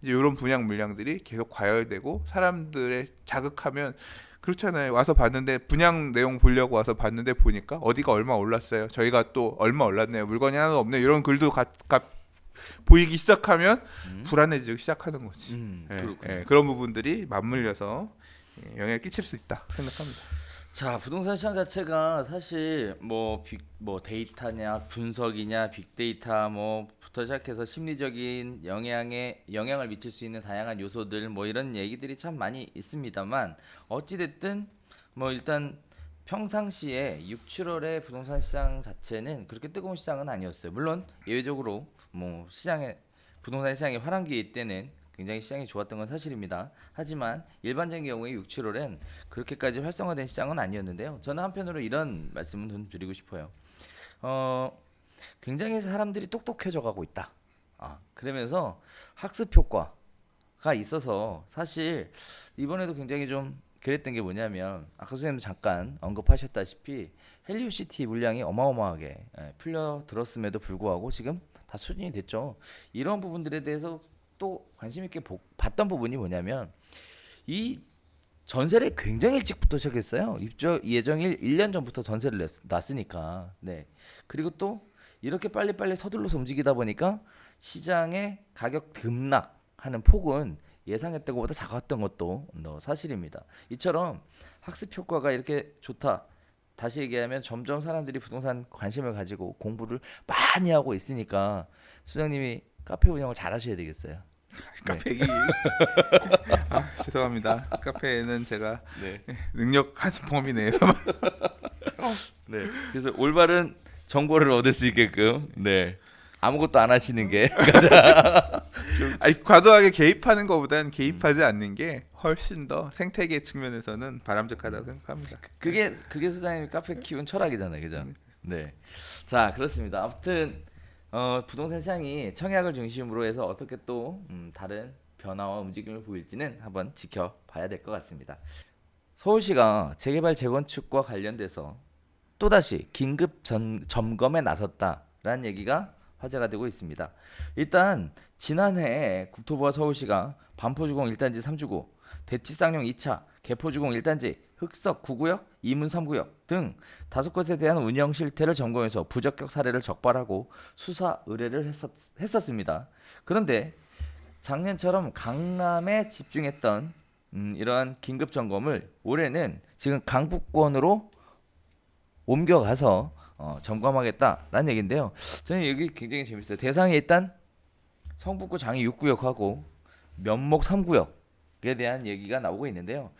이제 이런 분양 물량들이 계속 과열되고 사람들의 자극하면 그렇잖아요. 와서 봤는데 분양 내용 보려고 와서 봤는데 보니까 어디가 얼마 올랐어요. 저희가 또 얼마 올랐네요. 물건이 하나도 없네요. 이런 글도 보이기 시작하면 불안해지기 시작하는 거지. 그런 부분들이 맞물려서 영향을 끼칠 수 있다 생각합니다. 자, 부동산 시장 자체가 사실 뭐 데이터냐 분석이냐 빅데이터 뭐부터 시작해서 심리적인 영향을 미칠 수 있는 다양한 요소들 뭐 이런 얘기들이 참 많이 있습니다만 어찌 됐든 뭐 일단 평상시에 6, 7월의 부동산 시장 자체는 그렇게 뜨거운 시장은 아니었어요. 물론 예외적으로 뭐 부동산 시장의 화랑기일 때는 굉장히 시장이 좋았던 건 사실입니다. 하지만 일반적인 경우에 6, 7월엔 그렇게까지 활성화된 시장은 아니었는데요. 저는 한편으로 이런 말씀을 좀 드리고 싶어요. 굉장히 사람들이 똑똑해져 가고 있다. 그러면서 학습 효과가 있어서 사실 이번에도 굉장히 좀 그랬던 게 뭐냐면 아까 선생님도 잠깐 언급하셨다시피 헬리오시티 물량이 어마어마하게 풀려 들었음에도 불구하고 지금 다 수준이 됐죠. 이런 부분들에 대해서 또 관심 있게 봤던 부분이 뭐냐면 이 전세를 굉장히 일찍부터 시작했어요. 입주 예정일 1년 전부터 전세를 놨으니까. 네. 그리고 또 이렇게 빨리빨리 서둘러서 움직이다 보니까 시장의 가격 급락하는 폭은 예상했던 것보다 작았던 것도 사실입니다. 이처럼 학습 효과가 이렇게 좋다. 다시 얘기하면 점점 사람들이 부동산 관심을 가지고 공부를 많이 하고 있으니까 수장님이 카페 운영을 잘 하셔야 되겠어요. 카페 얘기. 죄송합니다. 카페에는 제가 네. 능력한 범위 내에서만. 네. 그래서 올바른 정보를 얻을 수 있게끔 네. 아무것도 안 하시는 게 아니 과도하게 개입하는 것보다는 개입하지 않는 게 훨씬 더 생태계 측면에서는 바람직하다고 생각합니다. 그게 수장님이 카페 키운 철학이잖아요, 그죠? 네. 자, 그렇습니다. 아무튼 부동산 시장이 청약을 중심으로 해서 어떻게 또 다른 변화와 움직임을 보일지는 한번 지켜봐야 될 것 같습니다. 서울시가 재개발 재건축과 관련돼서 또다시 긴급 점검에 나섰다라는 얘기가 화제가 되고 있습니다. 일단 지난해 국토부와 서울시가 반포주공 1단지 3주구, 대치쌍용 2차, 개포주공 1단지, 흑석 9구역, 이문 3구역 등 5곳에 대한 운영 실태를 점검해서 부적격 사례를 적발하고 수사 의뢰를 했었습니다. 그런데 작년처럼 강남에 집중했던 이러한 긴급 점검을 올해는 지금 강북권으로 옮겨가서 점검하겠다라는 얘기인데요. 저는 여기 굉장히 재밌어요. 대상이 일단 성북구 장이 6구역하고 면목 3구역에 대한 얘기가 나오고 있는데요.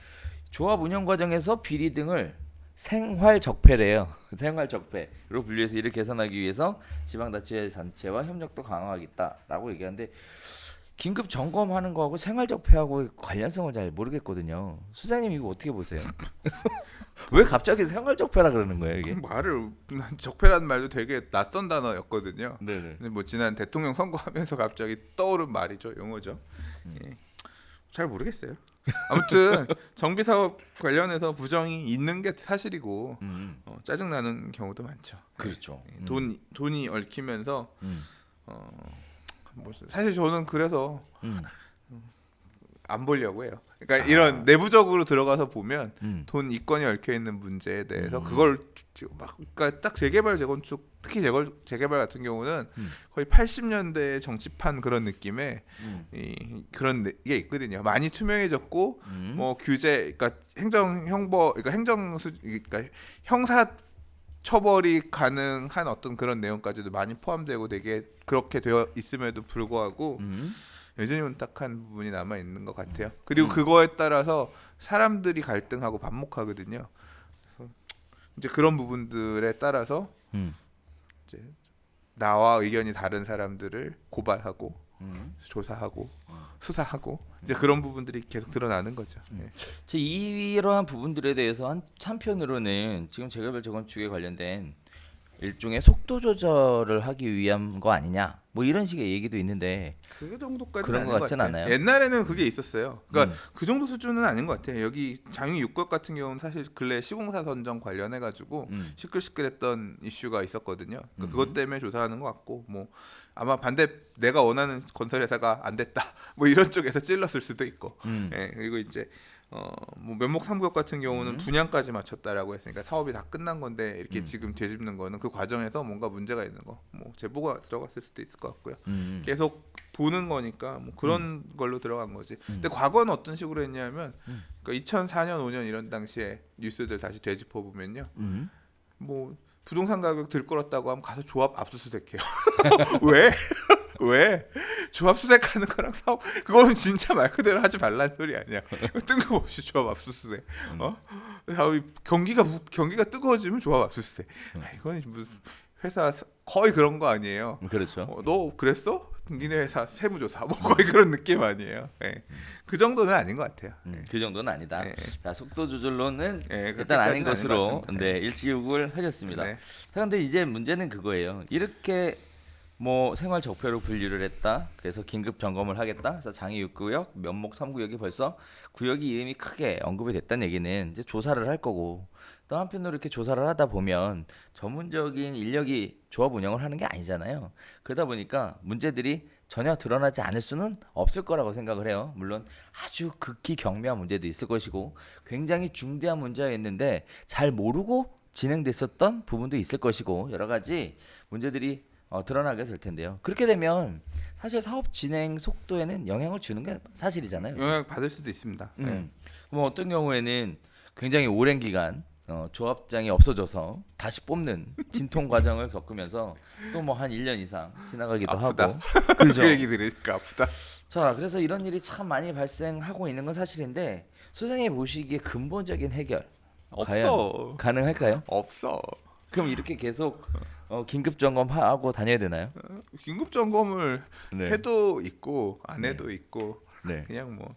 조합 운영 과정에서 비리 등을 생활적폐래요. 생활적폐로 분류해서 이를 개선하기 위해서 지방자치단체와 협력도 강화하겠다라고 얘기하는데 긴급 점검하는 거하고 생활적폐하고 관련성을 잘 모르겠거든요. 수장님 이거 어떻게 보세요? 왜 갑자기 생활적폐라 그러는 거예요 이게? 말을 적폐라는 말도 되게 낯선 단어였거든요. 네네. 근데 뭐 지난 대통령 선거하면서 갑자기 떠오른 말이죠, 용어죠. 예. 잘 모르겠어요. 아무튼 정비 사업 관련해서 부정이 있는 게 사실이고 짜증 나는 경우도 많죠. 그렇죠. 예. 돈이 얽히면서 뭐 사실 저는 그래서 안 보려고 해요. 그러니까 이런 내부적으로 들어가서 보면 돈 이권이 얽혀 있는 문제에 대해서 그걸 막 그러니까 딱 재개발 재건축 특히 재개발 같은 경우는 거의 80년대 정치판 그런 느낌의 그런 게 있거든요. 많이 투명해졌고 뭐 규제 그러니까 그러니까 형사 처벌이 가능한 어떤 그런 내용까지도 많이 포함되고 되게 그렇게 되어 있음에도 불구하고 여전히 운딱한 부분이 남아 있는 것 같아요. 그리고 그거에 따라서 사람들이 갈등하고 반목하거든요. 그래서 이제 그런 부분들에 따라서 이제 나와 의견이 다른 사람들을 고발하고 조사하고 수사하고 이제 그런 부분들이 계속 드러나는 거죠. 네. 이러한 부분들에 대해서 한편으로는 지금 재개발 재건축에 관련된 일종의 속도 조절을 하기 위한 거 아니냐 뭐 이런 식의 얘기도 있는데 그 정도까지는 그런 아닌 것 것 같진 같아요. 않아요? 옛날에는 그게 있었어요. 그러니까 그 정도 수준은 아닌 것 같아요. 여기 장위 6구 같은 경우는 사실 근래 시공사 선정 관련해 가지고 시끌시끌했던 이슈가 있었거든요. 그러니까 그것 때문에 조사하는 것 같고 뭐 아마 반대 내가 원하는 건설 회사가 안 됐다 뭐 이런 쪽에서 찔렀을 수도 있고 예, 그리고 이제 뭐 면목 3구역 같은 경우는 분양까지 마쳤다라고 했으니까 사업이 다 끝난 건데 이렇게 지금 되짚는 거는 그 과정에서 뭔가 문제가 있는 거, 뭐 제보가 들어갔을 수도 있을 것 같고요. 계속 보는 거니까 뭐 그런 걸로 들어간 거지. 근데 과거는 어떤 식으로 했냐면 그러니까 2004년, 5년 이런 당시에 뉴스들 다시 되짚어 보면요, 뭐 부동산 가격 들끓었다고 하면 가서 조합 압수수색해요. 왜? 왜? 조합 수색하는 거랑 사업 그거는 진짜 말 그대로 하지 말라는 소리 아니야. 뜬금없이 조합 압수수색. 사업이 경기가 뜨거워지면 조합 압수수색. 이건 무슨 회사 거의 그런 거 아니에요. 그렇죠. 너 그랬어? 니네 회사 세무조사 뭐 거의 그런 느낌 아니에요. 네. 그 정도는 아닌 것 같아요. 그 정도는 아니다. 네. 자, 속도 조절로는 네, 일단 아닌 그렇게까지는 것으로 아닌 것 같습니다. 일치 요구를 하셨습니다. 네. 그런데 이제 문제는 그거예요. 이렇게 뭐 생활 적폐로 분류를 했다. 그래서 긴급 점검을 하겠다. 그래서 장애 6구역, 면목 3구역이 벌써 구역이 이름이 크게 언급이 됐다는 얘기는 이제 조사를 할 거고, 또 한편으로 이렇게 조사를 하다 보면 전문적인 인력이 조합 운영을 하는 게 아니잖아요. 그러다 보니까 문제들이 전혀 드러나지 않을 수는 없을 거라고 생각을 해요. 물론 아주 극히 경미한 문제도 있을 것이고 굉장히 중대한 문제였는데 잘 모르고 진행됐었던 부분도 있을 것이고 여러 가지 문제들이 드러나게 될 텐데요. 그렇게 되면 사실 사업 진행 속도에는 영향을 주는 게 사실이잖아요. 영향 받을 수도 있습니다. 네. 그럼 어떤 경우에는 굉장히 오랜 기간 조합장이 없어져서 다시 뽑는 진통 과정을 겪으면서 또 뭐 한 1년 이상 지나가기도 아프다. 하고 그렇죠. 그 얘기 들으니까 아프다. 자, 그래서 이런 일이 참 많이 발생하고 있는 건 사실인데 소장이 보시기에 근본적인 해결 과연 없어. 가능할까요? 없어. 그럼 이렇게 계속 긴급 점검하고 다녀야 되나요? 긴급 점검을 네. 해도 있고 안 해도 있고 네. 그냥 뭐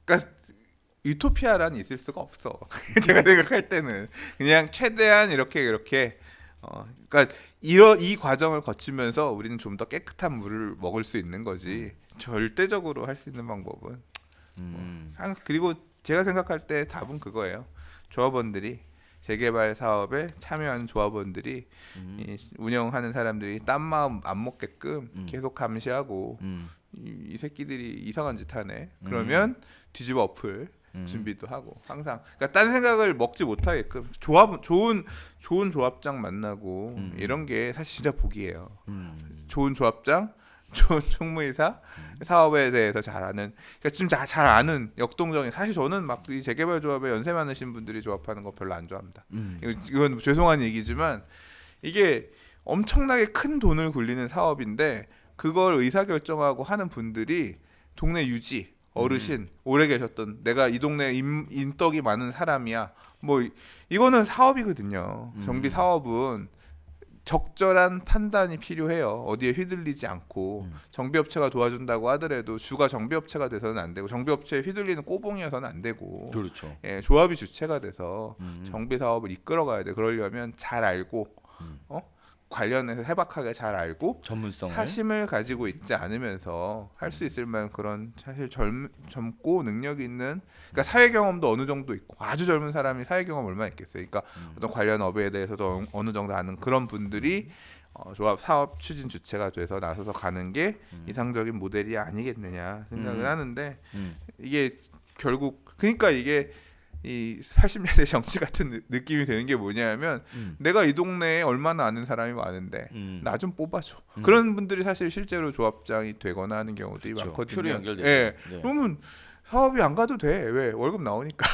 그러니까 유토피아란 있을 수가 없어. 제가 생각할 때는 그냥 최대한 이렇게 그러니까 이 과정을 거치면서 우리는 좀 더 깨끗한 물을 먹을 수 있는 거지. 절대적으로 할 수 있는 방법은 그리고 제가 생각할 때 답은 그거예요. 조합원들이 재개발 사업에 참여하는 조합원들이 이 운영하는 사람들이 딴 마음 안 먹게끔 계속 감시하고 이 새끼들이 이상한 짓 하네. 그러면 뒤집어 엎을 준비도 하고 항상 그러니까 딴 생각을 먹지 못하게끔 좋은 조합장 만나고 이런 게 사실 진짜 복이에요. 좋은 조합장, 좋은 총무이사, 사업에 대해서 잘 아는 그러니까 지금 잘 아는 역동적인 사실 저는 막 이 재개발 조합에 연세 많으신 분들이 조합하는 거 별로 안 좋아합니다. 이건 죄송한 얘기지만 이게 엄청나게 큰 돈을 굴리는 사업인데 그걸 의사결정하고 하는 분들이 동네 유지 어르신 오래 계셨던 내가 이 동네 인덕이 많은 사람이야. 뭐 이거는 사업이거든요. 정비 사업은 적절한 판단이 필요해요. 어디에 휘둘리지 않고 정비업체가 도와준다고 하더라도 주가 정비업체가 돼서는 안 되고 정비업체에 휘둘리는 꼬봉이어서는 안 되고 그렇죠. 예, 조합이 주체가 돼서 정비 사업을 이끌어가야 돼. 그러려면 잘 알고 관련해서 해박하게 잘 알고 전문성을 사심을 가지고 있지 않으면서 할 수 있을 만한 그런 사실 젊고 능력이 있는 그러니까 사회 경험도 어느 정도 있고 아주 젊은 사람이 사회 경험 얼마나 있겠어요. 그러니까 어떤 관련 업에 대해서도 어느 정도 아는 그런 분들이 조합 사업 추진 주체가 돼서 나서서 가는 게 이상적인 모델이 아니겠느냐 생각을 하는데 이게 결국 그러니까 이게 이 80년대 정치 같은 느낌이 되는 게 뭐냐면 내가 이 동네에 얼마나 아는 사람이 많은데 나 좀 뽑아줘. 그런 분들이 사실 실제로 조합장이 되거나 하는 경우들이 그렇죠. 많거든요. 표로 연결되죠. 예. 네. 그러면 사업이 안 가도 돼. 왜? 월급 나오니까.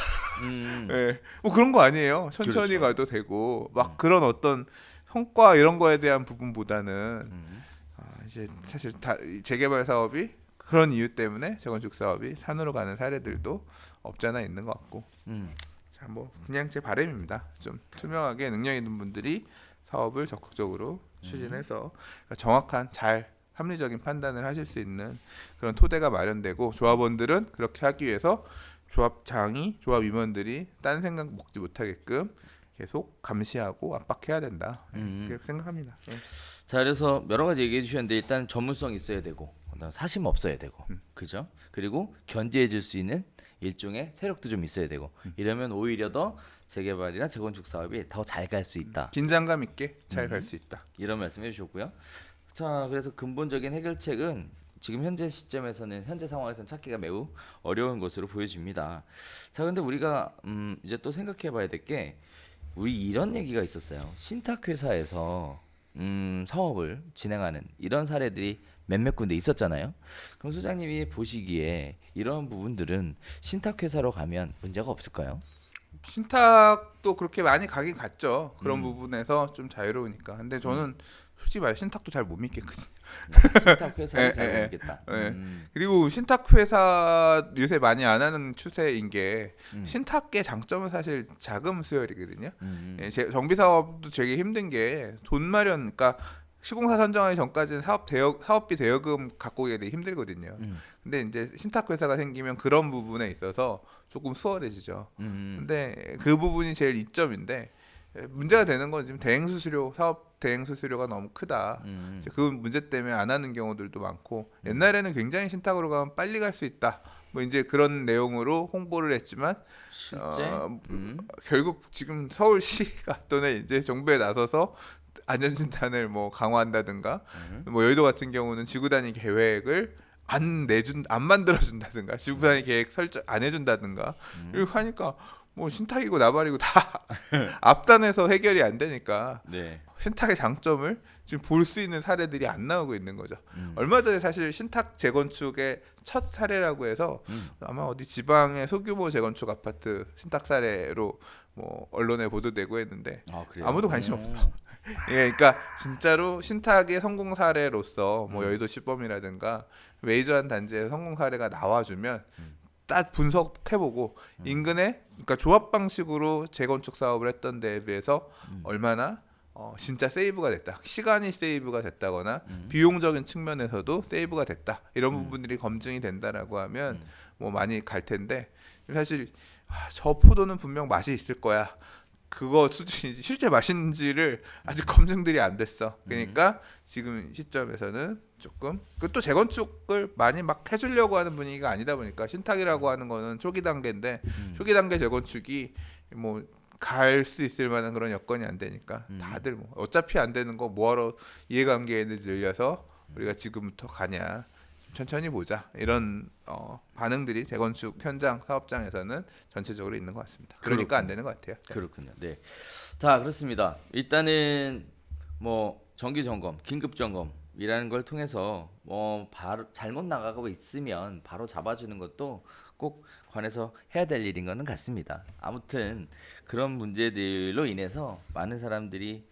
예. 뭐 그런 거 아니에요. 천천히 그렇죠. 가도 되고 막 그런 어떤 성과 이런 거에 대한 부분보다는 이제 사실 재개발 사업이 그런 이유 때문에 재건축 사업이 산으로 가는 사례들도 없잖아 있는 것 같고. 자, 뭐 그냥 제 바람입니다. 좀 투명하게 능력 있는 분들이 사업을 적극적으로 추진해서 그러니까 정확한 잘 합리적인 판단을 하실 수 있는 그런 토대가 마련되고 조합원들은 그렇게 하기 위해서 조합장이 조합 임원들이 딴 생각 먹지 못하게끔 계속 감시하고 압박해야 된다. 그렇게 생각합니다. 예. 자, 그래서 여러 가지 얘기해 주셨는데 일단 전문성 있어야 되고 사심 없어야 되고 그죠? 그리고 견제해 줄 수 있는 일종의 세력도 좀 있어야 되고 이러면 오히려 더 재개발이나 재건축 사업이 더 잘 갈 수 있다. 긴장감 있게 잘 갈 수 있다. 이런 말씀해 주셨고요. 자, 그래서 근본적인 해결책은 지금 현재 시점에서는 현재 상황에서는 찾기가 매우 어려운 것으로 보여집니다. 자, 근데 우리가 이제 또 생각해 봐야 될 게 우리 이런 얘기가 있었어요. 신탁 회사에서 사업을 진행하는 이런 사례들이 몇몇 군데 있었잖아요. 그럼 소장님이 보시기에 이런 부분들은 신탁 회사로 가면 문제가 없을까요? 신탁도 그렇게 많이 가긴 갔죠. 그런 부분에서 좀 자유로우니까. 근데 저는 솔직히 말 신탁도 잘 못 믿겠거든요. 신탁 회사를 예, 잘 예, 모르겠다. 예. 그리고 신탁 회사 요새 많이 안 하는 추세인 게 신탁의 장점은 사실 자금 수혈이거든요. 예, 정비 사업도 되게 힘든 게 돈 마련, 그러니까 시공사 선정하기 전까지는 사업비 대여금 갖고 오기가 되게 힘들거든요. 근데 이제 신탁 회사가 생기면 그런 부분에 있어서 조금 수월해지죠. 근데 그 부분이 제일 이점인데 문제가 되는 건 지금 사업 대행 수수료가 너무 크다. 이제 그 문제 때문에 안 하는 경우들도 많고 옛날에는 굉장히 신탁으로 가면 빨리 갈 수 있다. 뭐 이제 그런 내용으로 홍보를 했지만 실제 결국 지금 서울시가 또는 이제 정부에 나서서 안전진단을 뭐 강화한다든가 뭐 여의도 같은 경우는 지구단위 계획을 안 만들어준다든가 지구단위 계획 설정 안 해준다든가 이렇게 하니까 뭐 신탁이고 나발이고 다 앞단에서 해결이 안 되니까 네. 신탁의 장점을 지금 볼 수 있는 사례들이 안 나오고 있는 거죠. 얼마 전에 사실 신탁 재건축의 첫 사례라고 해서 아마 어디 지방의 소규모 재건축 아파트 신탁 사례로 뭐 언론에 보도되고 했는데 그래요? 아무도 관심 없어. 예, 그러니까 진짜로 신탁의 성공 사례로서 뭐 여의도 시범이라든가 메이저한 단지의 성공 사례가 나와주면 딱 분석해보고 인근에 그러니까 조합 방식으로 재건축 사업을 했던 데에 비해서 얼마나 진짜 세이브가 됐다, 시간이 세이브가 됐다거나 비용적인 측면에서도 세이브가 됐다 이런 부분들이 검증이 된다라고 하면 뭐 많이 갈 텐데 사실 저 포도는 분명 맛이 있을 거야. 그거 수준이 실제 맛인지를 아직 검증들이 안 됐어. 그러니까 지금 시점에서는 조금 또 재건축을 많이 막 해주려고 하는 분위기가 아니다 보니까 신탁이라고 하는 거는 초기 단계인데 초기 단계 재건축이 뭐 갈 수 있을 만한 그런 여건이 안 되니까 다들 뭐 어차피 안 되는 거 뭐하러 이해관계를 늘려서 우리가 지금부터 가냐. 천천히 보자 이런 반응들이 재건축 현장 사업장에서는 전체적으로 있는 것 같습니다. 그러니까 안 되는 것 같아요. 그렇군요. 네. 자, 그렇습니다. 일단은 뭐 정기 점검, 긴급 점검이라는 걸 통해서 뭐 바로 잘못 나가고 있으면 바로 잡아주는 것도 꼭 관해서 해야 될 일인 거는 같습니다. 아무튼 그런 문제들로 인해서 많은 사람들이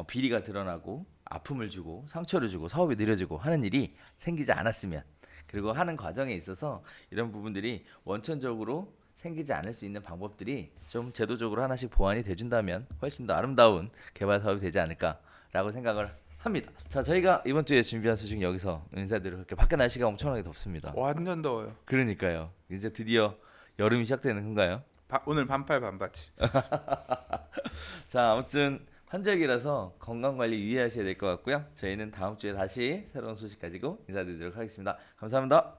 비리가 드러나고 아픔을 주고 상처를 주고 사업이 느려지고 하는 일이 생기지 않았으면, 그리고 하는 과정에 있어서 이런 부분들이 원천적으로 생기지 않을 수 있는 방법들이 좀 제도적으로 하나씩 보완이 돼준다면 훨씬 더 아름다운 개발 사업이 되지 않을까라고 생각을 합니다. 자, 저희가 이번 주에 준비한 소식은 여기서 인사드리도록 할게요. 밖에 날씨가 엄청나게 덥습니다. 완전 더워요. 그러니까요. 이제 드디어 여름이 시작되는 건가요? 오늘 반팔 반바지. 자, 아무튼 환절기라서 건강관리 유의하셔야 될 것 같고요. 저희는 다음 주에 다시 새로운 소식 가지고 인사드리도록 하겠습니다. 감사합니다.